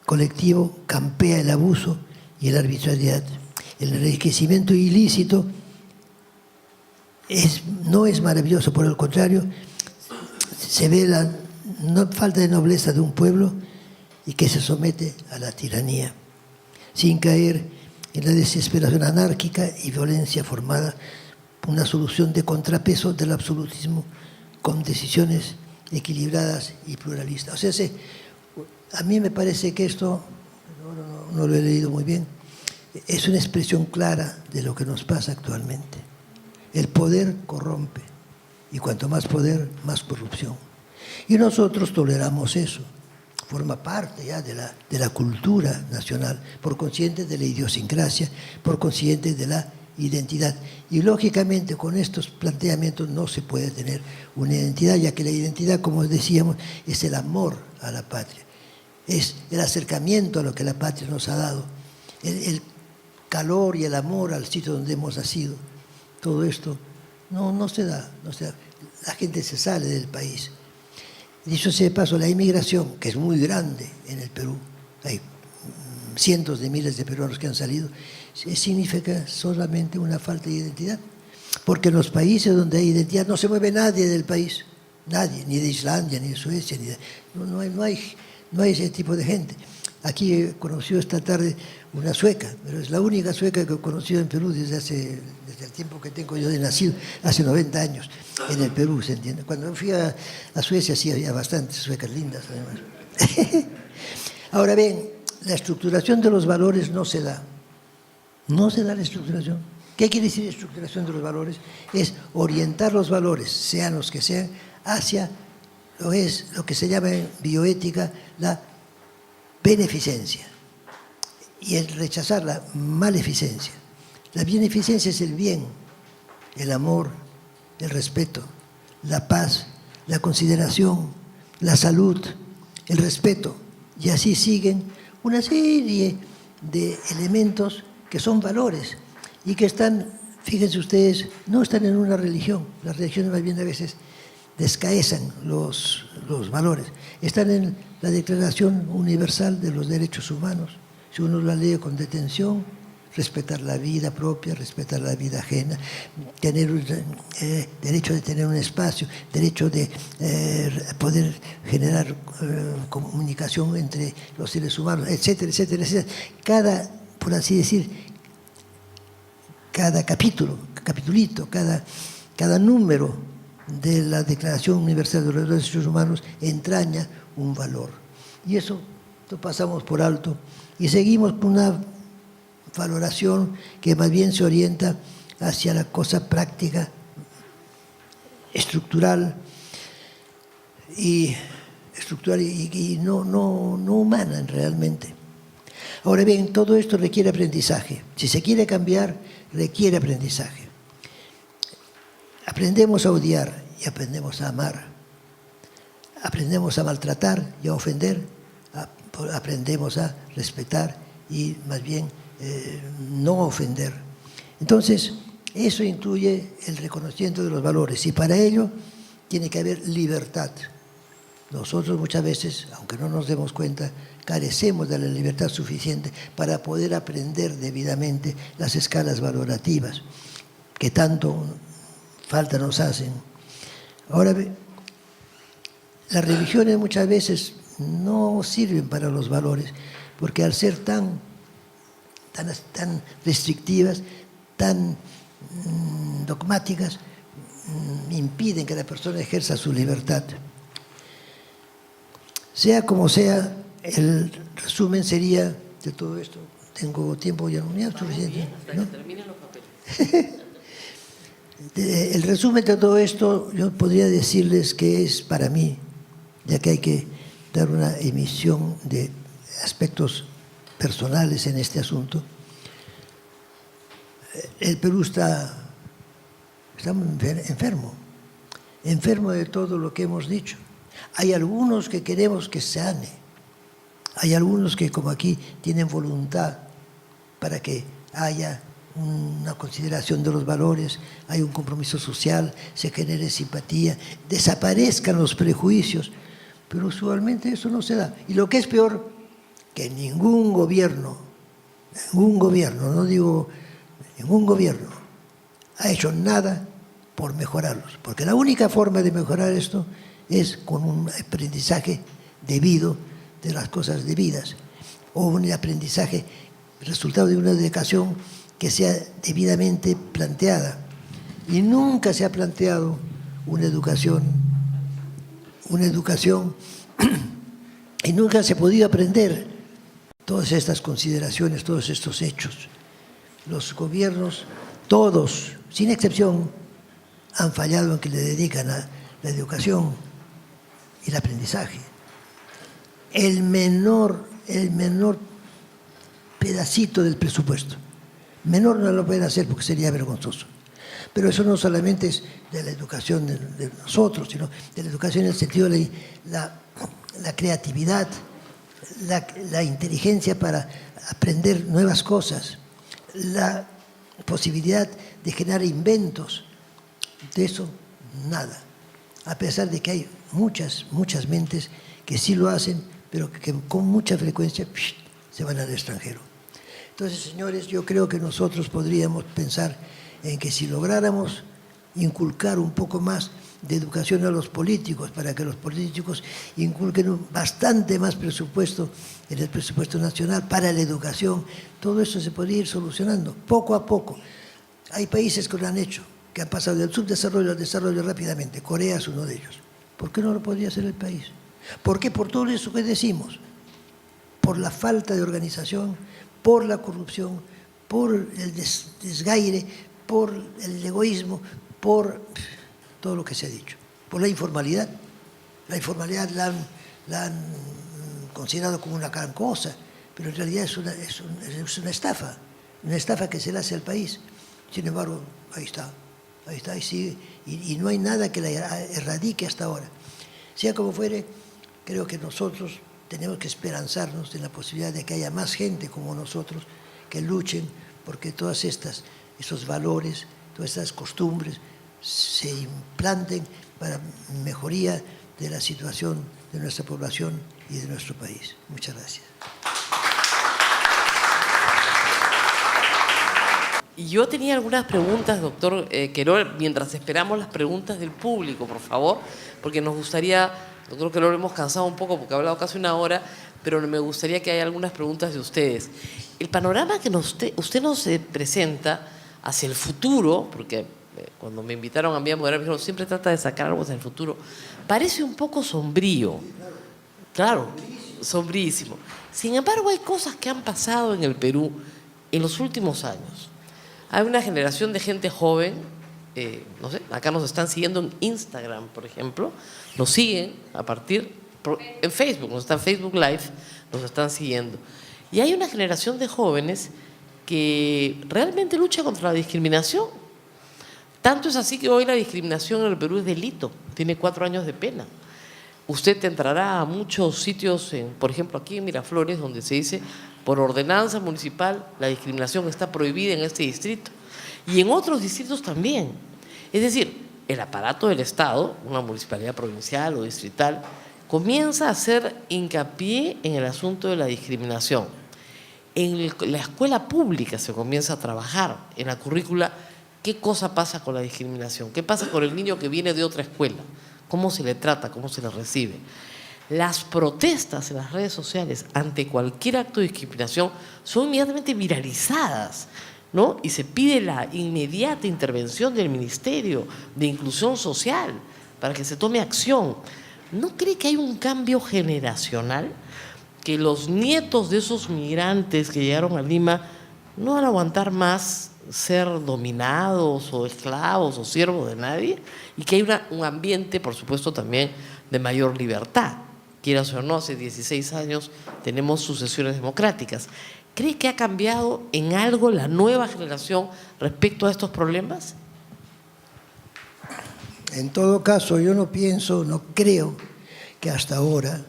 colectivo campea el abuso y la arbitrariedad. El enriquecimiento ilícito no es maravilloso, por el contrario, se ve la falta de nobleza de un pueblo y que se somete a la tiranía, sin caer en la desesperación anárquica y violencia formada por una solución de contrapeso del absolutismo con decisiones equilibradas y pluralistas. O sea, a mí me parece que esto, no lo he leído muy bien, es una expresión clara de lo que nos pasa actualmente. El poder corrompe, y cuanto más poder, más corrupción. Y nosotros toleramos eso, forma parte ya de la cultura nacional, por consiguiente de la idiosincrasia, por consiguiente de la identidad. Y lógicamente con estos planteamientos no se puede tener una identidad, ya que la identidad, como decíamos, es el amor a la patria, es el acercamiento a lo que la patria nos ha dado, el calor y el amor al sitio donde hemos nacido. Todo esto no se da. La gente se sale del país. Dicho sea de paso, la inmigración, que es muy grande en el Perú, hay cientos de miles de peruanos que han salido, significa solamente una falta de identidad. Porque en los países donde hay identidad no se mueve nadie del país, nadie, ni de Islandia, ni de Suecia, no hay ese tipo de gente. Aquí he conocido esta tarde una sueca, pero es la única sueca que he conocido en Perú desde el tiempo que tengo yo de nacido, hace 90 años, en el Perú, ¿se entiende? Cuando fui a Suecia sí había bastantes suecas lindas, además. Ahora bien, la estructuración de los valores no se da. No se da la estructuración. ¿Qué quiere decir estructuración de los valores? Es orientar los valores, sean los que sean, hacia lo que se llama en bioética la beneficencia, y el rechazar la maleficencia. La beneficencia es el bien, el amor, el respeto, la paz, la consideración, la salud, el respeto, y así siguen una serie de elementos que son valores y que están, fíjense ustedes, no están en una religión. Las religiones más bien a veces descaezan los valores. Están en la Declaración Universal de los Derechos Humanos. Si uno la lee con detención, respetar la vida propia, respetar la vida ajena, tener derecho de tener un espacio, derecho de poder generar comunicación entre los seres humanos, etcétera, etcétera, etcétera. Cada, por así decir, cada capitulito, cada número de la Declaración Universal de los Derechos Humanos entraña un valor. Y eso lo pasamos por alto y seguimos con una valoración que más bien se orienta hacia la cosa práctica, estructural y no humana realmente. Ahora bien, todo esto requiere aprendizaje. Si se quiere cambiar, requiere aprendizaje. Aprendemos a odiar y aprendemos a amar. Aprendemos a maltratar y a ofender, aprendemos a respetar y más bien no ofender. Entonces, eso incluye el reconocimiento de los valores y para ello tiene que haber libertad. Nosotros muchas veces, aunque no nos demos cuenta, carecemos de la libertad suficiente para poder aprender debidamente las escalas valorativas que tanto falta nos hacen. Ahora, las religiones muchas veces no sirven para los valores, porque al ser tan restrictivas, tan dogmáticas, impiden que la persona ejerza su libertad. Sea como sea, el resumen sería de todo esto. ¿Tengo tiempo ya? ¿No? ¿Suficiente? ¿No? Terminen los papeles. El resumen de todo esto, yo podría decirles que es para mí, ya que hay que dar una emisión de aspectos personales en este asunto. El Perú está enfermo de todo lo que hemos dicho. Hay algunos que queremos que sane, hay algunos que, como aquí, tienen voluntad para que haya una consideración de los valores, hay un compromiso social, se genere simpatía, desaparezcan los prejuicios, pero usualmente eso no se da. Y lo que es peor, que ningún gobierno, no digo ningún gobierno, ha hecho nada por mejorarlos, porque la única forma de mejorar esto es con un aprendizaje debido de las cosas debidas, o un aprendizaje resultado de una educación que sea debidamente planteada. Y nunca se ha planteado una educación y nunca se ha podido aprender todas estas consideraciones, todos estos hechos. Los gobiernos, todos, sin excepción, han fallado en que le dedican a la educación y el aprendizaje. El menor pedacito del presupuesto. Menor no lo pueden hacer porque sería vergonzoso. Pero eso no solamente es de la educación de nosotros, sino de la educación en el sentido de la creatividad, la inteligencia para aprender nuevas cosas, la posibilidad de generar inventos. De eso, nada. A pesar de que hay muchas mentes que sí lo hacen, pero que con mucha frecuencia se van al extranjero. Entonces, señores, yo creo que nosotros podríamos pensar en que si lográramos inculcar un poco más de educación a los políticos, para que los políticos inculquen bastante más presupuesto en el presupuesto nacional para la educación, todo eso se podría ir solucionando poco a poco. Hay países que lo han hecho, que han pasado del subdesarrollo al desarrollo rápidamente. Corea es uno de ellos. ¿Por qué no lo podría hacer el país? ¿Por qué? Por todo eso que decimos. Por la falta de organización, por la corrupción, por el desgaire, por el egoísmo, por todo lo que se ha dicho. Por la informalidad. La informalidad la han considerado como una gran cosa, pero en realidad es una estafa que se le hace al país. Sin embargo, ahí está y sigue, y no hay nada que la erradique hasta ahora. Sea como fuere, creo que nosotros tenemos que esperanzarnos en la posibilidad de que haya más gente como nosotros que luchen porque todas esos valores, todas estas costumbres se implanten para mejoría de la situación de nuestra población y de nuestro país. Muchas gracias. Y yo tenía algunas preguntas, doctor Querol, mientras esperamos las preguntas del público, por favor, porque nos gustaría, doctor Querol, hemos cansado un poco porque ha hablado casi una hora, pero me gustaría que haya algunas preguntas de ustedes. El panorama que usted nos presenta hacia el futuro, porque cuando me invitaron a mí a moderar, me dijeron, siempre trata de sacar algo hacia el futuro, parece un poco sombrío. Claro, sombrísimo. Sin embargo, hay cosas que han pasado en el Perú en los últimos años. Hay una generación de gente joven, no sé, acá nos están siguiendo en Instagram, por ejemplo, nos siguen en Facebook, nos están en Facebook Live, nos están siguiendo. Y hay una generación de jóvenes que realmente lucha contra la discriminación. Tanto es así que hoy la discriminación en el Perú es delito, tiene 4 años de pena. usted entrará a muchos sitios, por ejemplo aquí en Miraflores, donde se dice, por ordenanza municipal, la discriminación está prohibida en este distrito. Y en otros distritos también. Es decir, el aparato del Estado, una municipalidad provincial o distrital, comienza a hacer hincapié en el asunto de la discriminación. En la escuela pública se comienza a trabajar en la currícula qué cosa pasa con la discriminación, qué pasa con el niño que viene de otra escuela, cómo se le trata, cómo se le recibe. Las protestas en las redes sociales ante cualquier acto de discriminación son inmediatamente viralizadas, ¿no? Y se pide la inmediata intervención del Ministerio de Inclusión Social para que se tome acción. ¿No cree que hay un cambio generacional? Que los nietos de esos migrantes que llegaron a Lima no van a aguantar más ser dominados o esclavos o siervos de nadie, y que hay un ambiente, por supuesto, también de mayor libertad. Quieras o no, hace 16 años tenemos sucesiones democráticas. ¿Cree que ha cambiado en algo la nueva generación respecto a estos problemas? En todo caso, yo no pienso, no creo que hasta ahora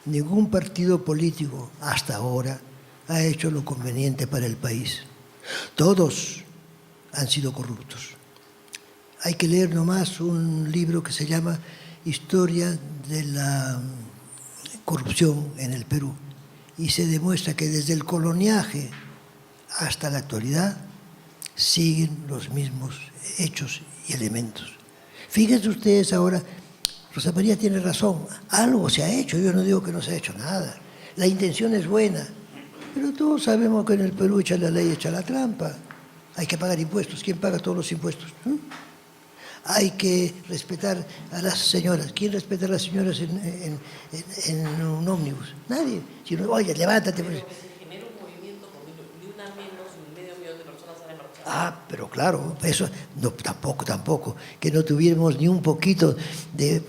ningún partido político hasta ahora ha hecho lo conveniente para el país. Todos han sido corruptos. Hay que leer nomás un libro que se llama Historia de la corrupción en el Perú, y se demuestra que desde el coloniaje hasta la actualidad siguen los mismos hechos y elementos. Fíjense ustedes ahora, Rosa María tiene razón, algo se ha hecho, yo no digo que no se ha hecho nada, la intención es buena, pero todos sabemos que en el Perú echa la ley, echa la trampa. Hay que pagar impuestos. ¿Quién paga todos los impuestos? Hay que respetar a las señoras. ¿Quién respeta a las señoras en un ómnibus? Nadie. Si no, oye, levántate. Pero que se genera un movimiento con ni una menos, ni medio millón de personas salen marchando. Ah, pero claro, eso no, tampoco. Que no tuviéramos ni un poquito de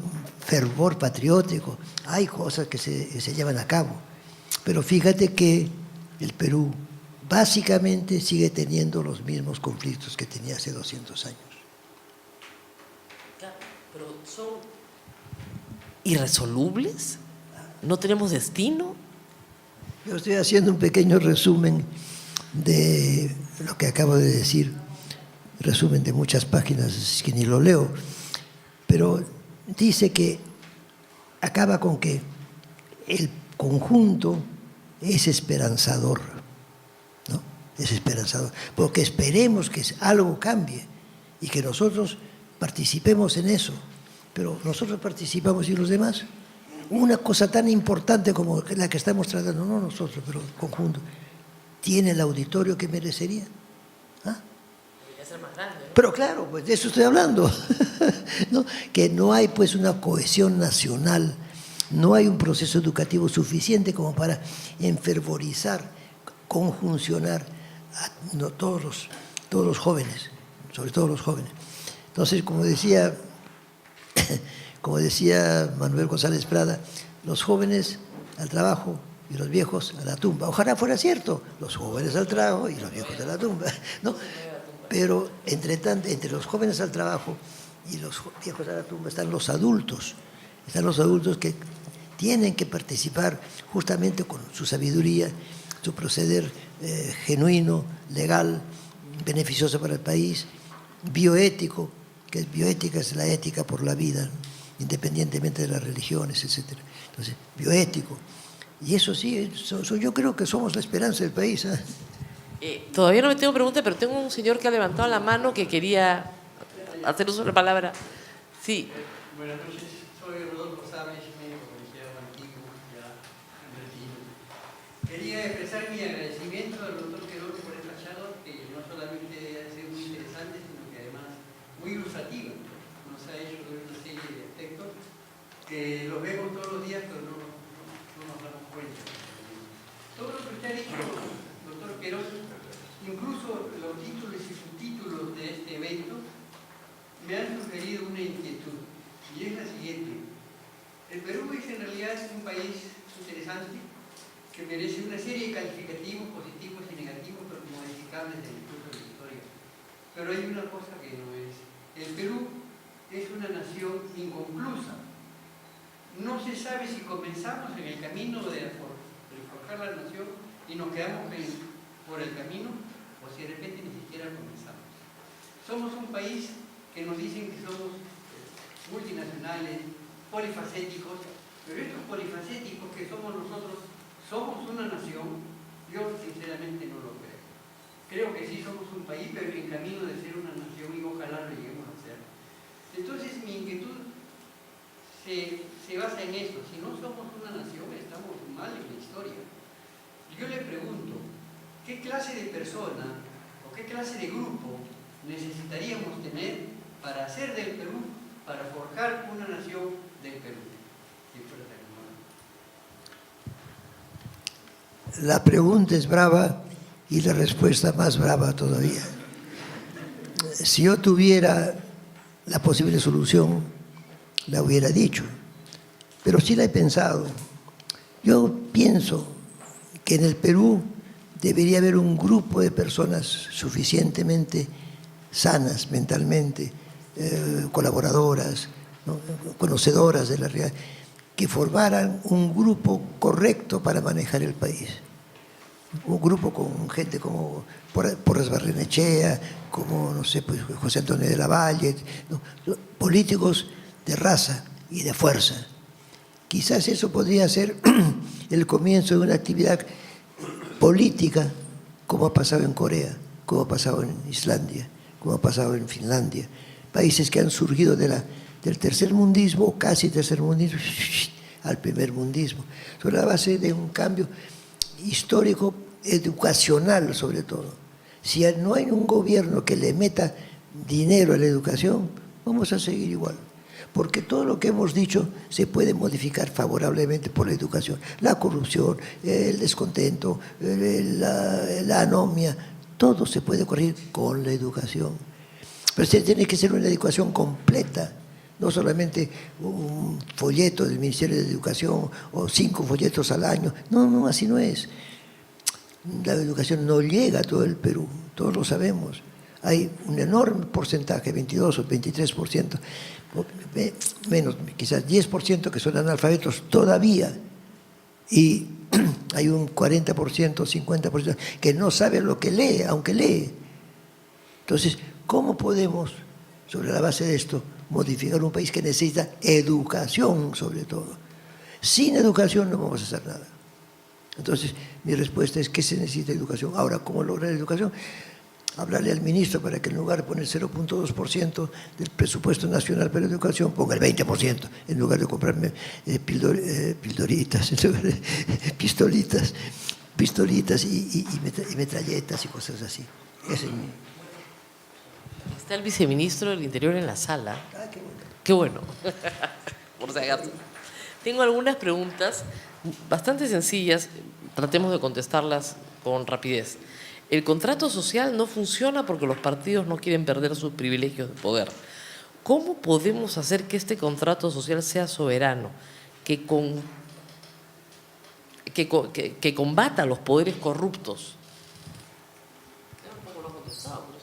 fervor patriótico. Hay cosas que se llevan a cabo. Pero fíjate que el Perú básicamente sigue teniendo los mismos conflictos que tenía hace 200 años. Claro, pero son irresolubles. ¿No tenemos destino? Yo estoy haciendo un pequeño resumen de lo que acabo de decir, resumen de muchas páginas, es que ni lo leo, pero dice que acaba con que el conjunto es esperanzador, ¿no? Es esperanzador, porque esperemos que algo cambie y que nosotros participemos en eso, pero nosotros participamos y los demás. Una cosa tan importante como la que estamos tratando, no nosotros, pero el conjunto, ¿tiene el auditorio que merecería? ¿Ah? Debería ser más grande, ¿no? Pero claro, pues de eso estoy hablando, ¿no? Que no hay pues una cohesión nacional, no hay un proceso educativo suficiente como para enfervorizar, conjuncionar a todos los jóvenes, sobre todo los jóvenes. Entonces, como decía Manuel González Prada, los jóvenes al trabajo y los viejos a la tumba. Ojalá fuera cierto, los jóvenes al trabajo y los viejos a la tumba, ¿no? Pero entre los jóvenes al trabajo y los viejos a la tumba están los adultos que tienen que participar justamente con su sabiduría, su proceder genuino, legal, beneficioso para el país, bioético, que es bioética, es la ética por la vida, independientemente de las religiones, etc. Entonces, bioético. Y eso sí, yo creo que somos la esperanza del país. Todavía no me tengo pregunta, pero tengo un señor que ha levantado la mano que quería hacer uso de la palabra. Sí. Buenas noches, soy Rodolfo Sáenz, médico colegiado antiguo, ya en retiro. Quería expresar mi agradecimiento al doctor Querol por esta charla, que no solamente ha sido muy interesante, sino que además muy ilustrativa. Nos ha hecho ver una serie de aspectos que los vemos todos los días, pero no nos damos cuenta. Todo lo que usted ha dicho, doctor Querol, incluso los títulos y subtítulos de este evento, me han sugerido una inquietud, y es la siguiente. El Perú es en realidad un país interesante que merece una serie de calificativos positivos y negativos, pero modificables en el curso de la historia. Pero hay una cosa que no es. El Perú es una nación inconclusa. no se sabe si comenzamos en el camino de forjar la nación y nos quedamos por el camino, o si de repente ni siquiera comenzamos. Somos un país que nos dicen que somos multinacionales, polifacéticos, pero estos polifacéticos que somos nosotros, ¿somos una nación? Yo sinceramente no lo creo. Creo que sí somos un país, pero en camino de ser una nación, y ojalá lo lleguemos a ser. Entonces mi inquietud se basa en esto. Si no somos una nación, estamos mal en la historia. Yo le pregunto, ¿qué clase de persona o qué clase de grupo necesitaríamos tener para hacer del Perú, para forjar una nación del Perú? Si fuera tan amable. La pregunta es brava y la respuesta más brava todavía. Si yo tuviera la posible solución, la hubiera dicho, pero sí la he pensado. Yo pienso que en el Perú debería haber un grupo de personas suficientemente sanas mentalmente, colaboradoras, ¿no?, conocedoras de la realidad, que formaran un grupo correcto para manejar el país. Un grupo con gente como Porras Barrenechea, como, no sé, pues José Antonio de la Valle, ¿no?, políticos de raza y de fuerza. Quizás eso podría ser el comienzo de una actividad política, como ha pasado en Corea, como ha pasado en Islandia, como ha pasado en Finlandia, países que han surgido del tercermundismo, casi tercermundismo, al primermundismo, sobre la base de un cambio histórico, educacional sobre todo. Si no hay un gobierno que le meta dinero a la educación, vamos a seguir igual. Porque todo lo que hemos dicho se puede modificar favorablemente por la educación. La corrupción, el descontento, la anomia, todo se puede corregir con la educación. Pero tiene que ser una educación completa, no solamente un folleto del Ministerio de Educación o 5 folletos al año. No, no, así no es. La educación no llega a todo el Perú, todos lo sabemos. Hay un enorme porcentaje, 22 o 23%, menos, quizás 10% que son analfabetos todavía. Y hay un 40%, 50% que no sabe lo que lee, aunque lee. Entonces, ¿cómo podemos, sobre la base de esto, modificar un país que necesita educación sobre todo? Sin educación no vamos a hacer nada. Entonces, mi respuesta es que se necesita educación. Ahora, ¿cómo lograr educación? Hablarle al ministro para que en lugar de poner 0.2% del presupuesto nacional para educación, ponga el 20%, en lugar de comprarme pildoritas, en lugar de pistolitas y metralletas y cosas así. Ese es mi... Está el viceministro del Interior en la sala. Ah, qué bueno. Qué bueno. Por si acaso. Tengo algunas preguntas bastante sencillas, tratemos de contestarlas con rapidez. El contrato social no funciona porque los partidos no quieren perder sus privilegios de poder. ¿Cómo podemos hacer que este contrato social sea soberano, que combata a los poderes corruptos?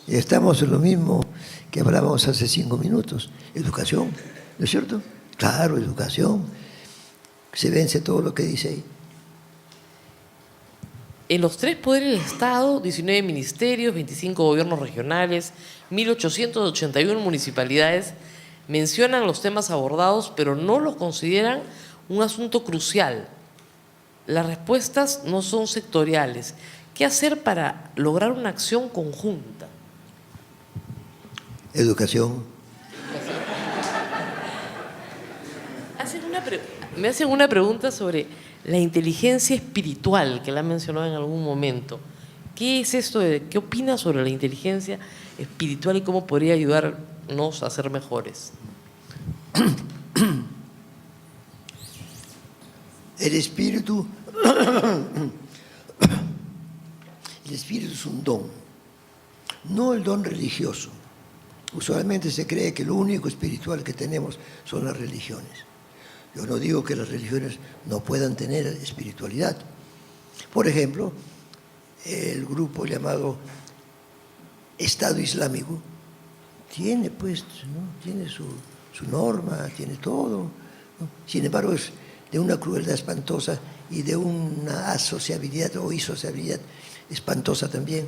Estamos en lo mismo que hablábamos hace 5 minutos. Educación, ¿no es cierto? Claro, educación. Se vence todo lo que dice ahí. En los 3 poderes del Estado, 19 ministerios, 25 gobiernos regionales, 1.881 municipalidades, mencionan los temas abordados, pero no los consideran un asunto crucial. Las respuestas no son sectoriales. ¿Qué hacer para lograr una acción conjunta? Educación. Me hacen una pregunta sobre la inteligencia espiritual, que la han mencionado en algún momento. ¿Qué es esto? ¿Qué opina sobre la inteligencia espiritual y cómo podría ayudarnos a ser mejores? El espíritu es un don, no el don religioso. Usualmente se cree que lo único espiritual que tenemos son las religiones. Yo no digo que las religiones no puedan tener espiritualidad. Por ejemplo, el grupo llamado Estado Islámico tiene, pues, ¿no?, tiene su norma, tiene todo, ¿no? Sin embargo, es de una crueldad espantosa y de una asociabilidad o isociabilidad espantosa también.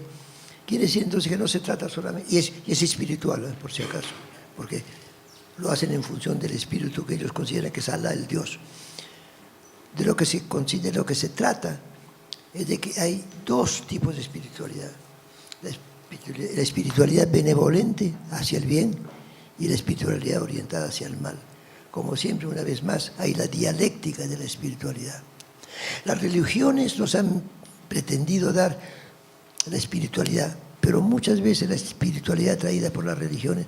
Quiere decir entonces que no se trata solamente, y es espiritual, por si acaso, porque lo hacen en función del espíritu que ellos consideran que es Alá, el Dios. De lo que se considera, lo que se trata es de que hay dos tipos de espiritualidad. La espiritualidad benevolente hacia el bien y la espiritualidad orientada hacia el mal. Como siempre, una vez más, hay la dialéctica de la espiritualidad. Las religiones nos han pretendido dar la espiritualidad, pero muchas veces la espiritualidad traída por las religiones,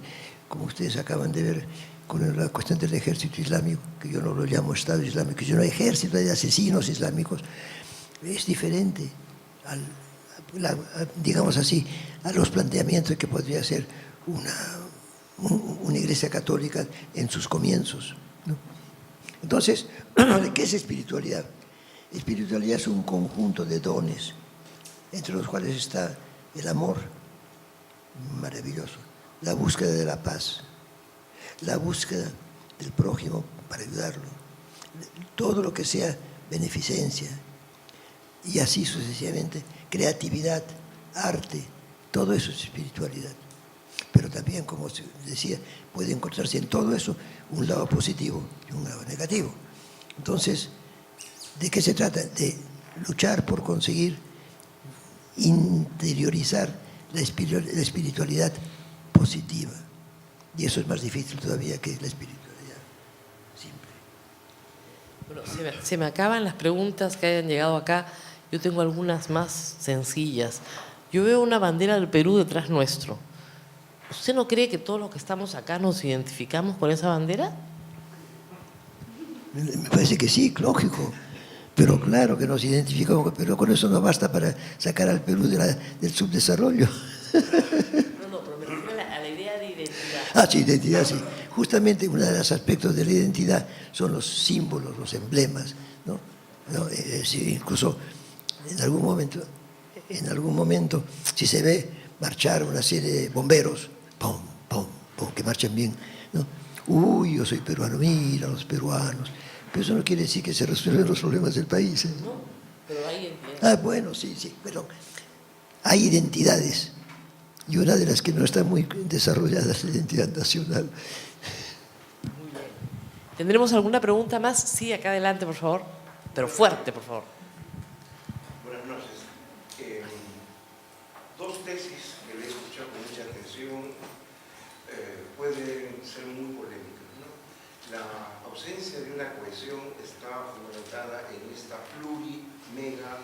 como ustedes acaban de ver con la cuestión del ejército islámico, que yo no lo llamo Estado Islámico, sino ejército de asesinos islámicos, es diferente digamos así, a los planteamientos que podría ser una iglesia católica en sus comienzos, ¿no? Entonces, ¿qué es espiritualidad? Espiritualidad es un conjunto de dones, entre los cuales está el amor, maravilloso, la búsqueda de la paz, la búsqueda del prójimo para ayudarlo, todo lo que sea beneficencia, y así sucesivamente, creatividad, arte, todo eso es espiritualidad. Pero también, como se decía, puede encontrarse en todo eso un lado positivo y un lado negativo. Entonces, ¿de qué se trata? De luchar por conseguir interiorizar la espiritualidad positiva. Y eso es más difícil todavía que la espiritualidad simple. Bueno, se me acaban las preguntas que hayan llegado acá. Yo tengo algunas más sencillas. Yo veo una bandera del Perú detrás nuestro. ¿Usted no cree que todos los que estamos acá nos identificamos con esa bandera? Me parece que sí, lógico. Pero claro que nos identificamos, pero con eso no basta para sacar al Perú del subdesarrollo. No, pero me refiero a la idea de identidad. Ah, sí, identidad, sí. Justamente uno de los aspectos de la identidad son los símbolos, los emblemas, ¿no? Incluso en algún momento, si se ve marchar una serie de bomberos, pum, pum, pum, que marchan bien, ¿no? Uy, yo soy peruano, mira los peruanos. Pero eso no quiere decir que se resuelven los problemas del país, ¿eh? No, pero hay identidad. Ah, bueno, sí, pero hay identidades. Y una de las que no está muy desarrollada es la identidad nacional. Muy bien. ¿Tendremos alguna pregunta más? Sí, acá adelante, por favor. Pero fuerte, por favor. Buenas noches. Dos tesis que le he escuchado con mucha atención pueden ser muy polémicas, ¿no? La ausencia de una cohesión está fundamentada en esta mega,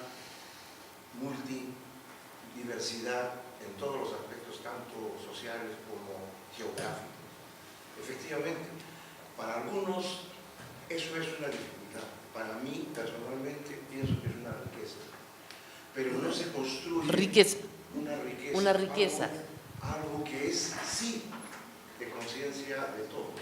multidiversidad en todos los aspectos, tanto sociales como geográficos. Efectivamente, para algunos eso es una dificultad. Para mí, personalmente, pienso que es una riqueza. Pero no se construye una riqueza. Algo que es sí de conciencia de todos.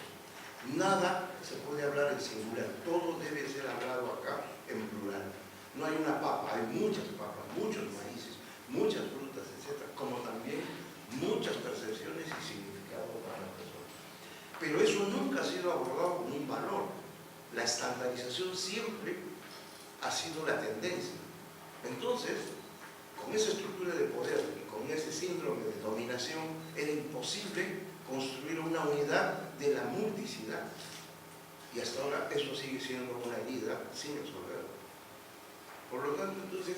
Nada se puede hablar en singular, todo debe ser hablado acá en plural. No hay una papa, hay muchas papas, muchos maíces, muchas frutas, etc. Como también muchas percepciones y significados para las personas. Pero eso nunca ha sido abordado como un valor. La estandarización siempre ha sido la tendencia. Entonces, con esa estructura de poder y con ese síndrome de dominación, era imposible construir una unidad de la multicidad. Y hasta ahora eso sigue siendo una herida sin resolver. Por lo tanto, entonces,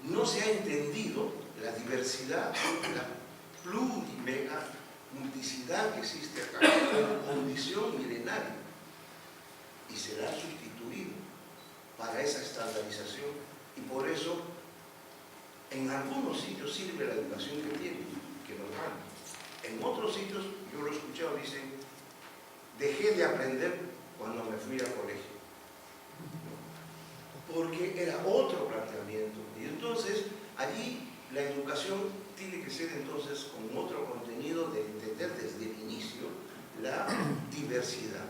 no se ha entendido la diversidad, la plurimega multicidad que existe acá, como condición milenaria. Y será sustituido para esa estandarización. Y por eso, en algunos sitios sirve la educación que tienen, que nos dan. En otros sitios, yo lo he escuchado, dicen, dejé de aprender cuando me fui al colegio. Porque era otro planteamiento. Y entonces, allí la educación tiene que ser entonces con otro contenido de entender desde el inicio la diversidad.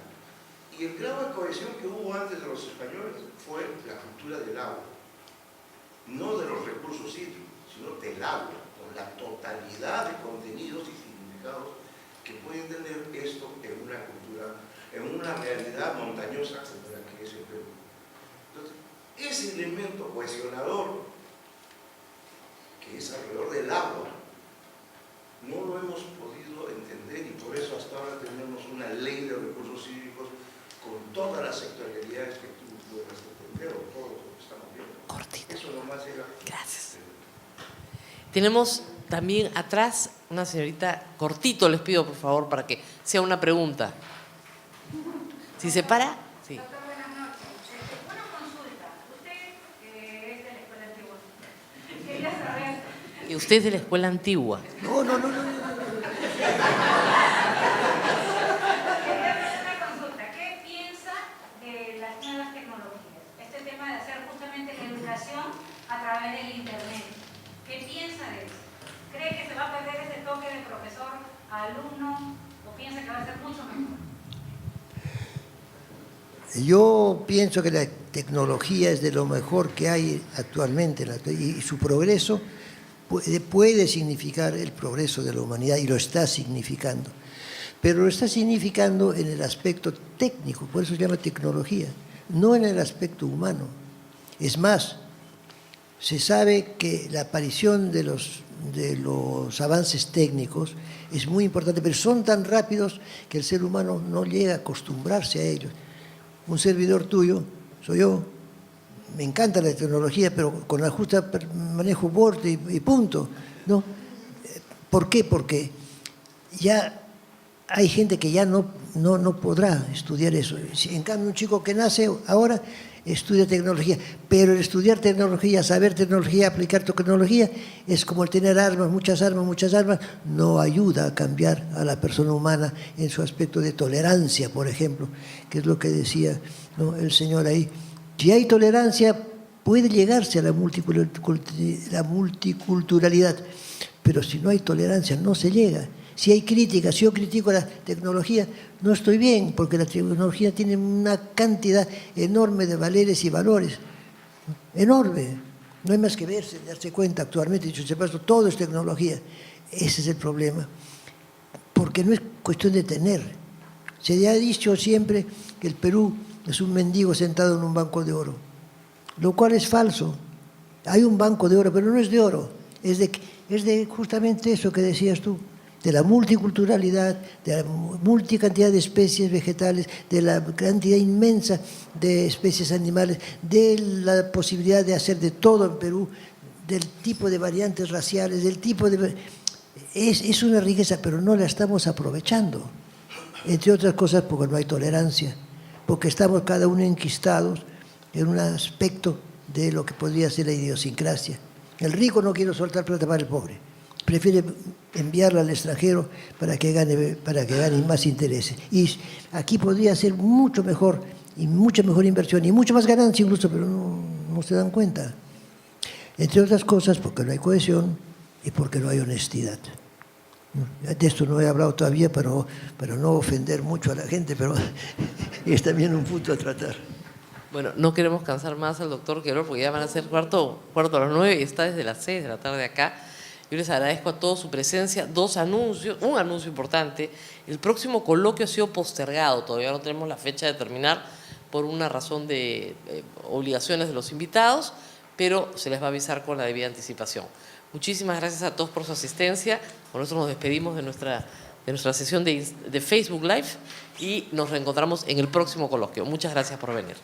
Y el grado de cohesión que hubo antes de los españoles fue la cultura del agua. No de los recursos hídricos, sino del agua, con la totalidad de contenidos y significados que pueden tener esto en una cultura, en una una realidad montañosa como la que es el Perú. Entonces, ese elemento cohesionador que es alrededor del agua, no lo hemos podido entender y por eso hasta ahora tenemos una ley de recursos hídricos con todas las sectorialidades que tú puedas entender o todo lo que estamos viendo. Cortito. Eso nomás era. Gracias. Tenemos también atrás una señorita, cortito les pido por favor para que sea una pregunta. Si se para, sí. Doctor, buenas noches. Una consulta. Usted es de la escuela antigua. Quería saber. Y usted es de la escuela antigua. No. Quería hacer una consulta. ¿Qué piensa de las nuevas tecnologías? Este tema de hacer justamente la educación a través del Internet. ¿Qué piensa de eso? ¿Cree que se va a perder ese toque de profesor a alumno o piensa que va a ser mucho mejor? Yo pienso que la tecnología es de lo mejor que hay actualmente y su progreso puede significar el progreso de la humanidad y lo está significando. Pero lo está significando en el aspecto técnico, por eso se llama tecnología, no en el aspecto humano. Es más, se sabe que la aparición de los avances técnicos es muy importante, pero son tan rápidos que el ser humano no llega a acostumbrarse a ellos. Un servidor tuyo, soy yo, me encanta la tecnología, pero con la justa manejo Word y punto, ¿no? ¿Por qué? Porque ya hay gente que ya no podrá estudiar eso. En cambio, un chico que nace ahora estudia tecnología, pero el estudiar tecnología, saber tecnología, aplicar tecnología, es como el tener muchas armas, no ayuda a cambiar a la persona humana en su aspecto de tolerancia, por ejemplo, que es lo que decía, ¿no?, el señor ahí. Si hay tolerancia, puede llegarse a la multiculturalidad, pero si no hay tolerancia, no se llega. Si hay crítica, si yo critico la tecnología, no estoy bien, porque la tecnología tiene una cantidad enorme de valeres y valores, enorme. No hay más que verse, darse cuenta actualmente, dicho sea paso, todo es tecnología. Ese es el problema, porque no es cuestión de tener. Se ha dicho siempre que el Perú es un mendigo sentado en un banco de oro, lo cual es falso. Hay un banco de oro, pero no es de oro, es de justamente eso que decías tú, de la multiculturalidad, de la multicantidad de especies vegetales, de la cantidad inmensa de especies animales, de la posibilidad de hacer de todo en Perú, del tipo de variantes raciales, del tipo de... Es una riqueza, pero no la estamos aprovechando. Entre otras cosas porque no hay tolerancia, porque estamos cada uno enquistados en un aspecto de lo que podría ser la idiosincrasia. El rico no quiere soltar plata para el pobre, prefiere enviarla al extranjero para que gane más intereses. Y aquí podría ser mucho mejor, y mucha mejor inversión, y mucho más ganancia incluso, pero no se dan cuenta. Entre otras cosas porque no hay cohesión y porque no hay honestidad. De esto no he hablado todavía para no ofender mucho a la gente, pero es también un punto a tratar. Bueno, no queremos cansar más al doctor Querol porque ya van a ser cuarto a las 9 y está desde las 6 de la tarde acá. Yo les agradezco a todos su presencia. Dos anuncios, un anuncio importante. El próximo coloquio ha sido postergado, todavía no tenemos la fecha de terminar por una razón de obligaciones de los invitados, pero se les va a avisar con la debida anticipación. Muchísimas gracias a todos por su asistencia. Con nosotros nos despedimos de nuestra sesión de Facebook Live y nos reencontramos en el próximo coloquio. Muchas gracias por venir.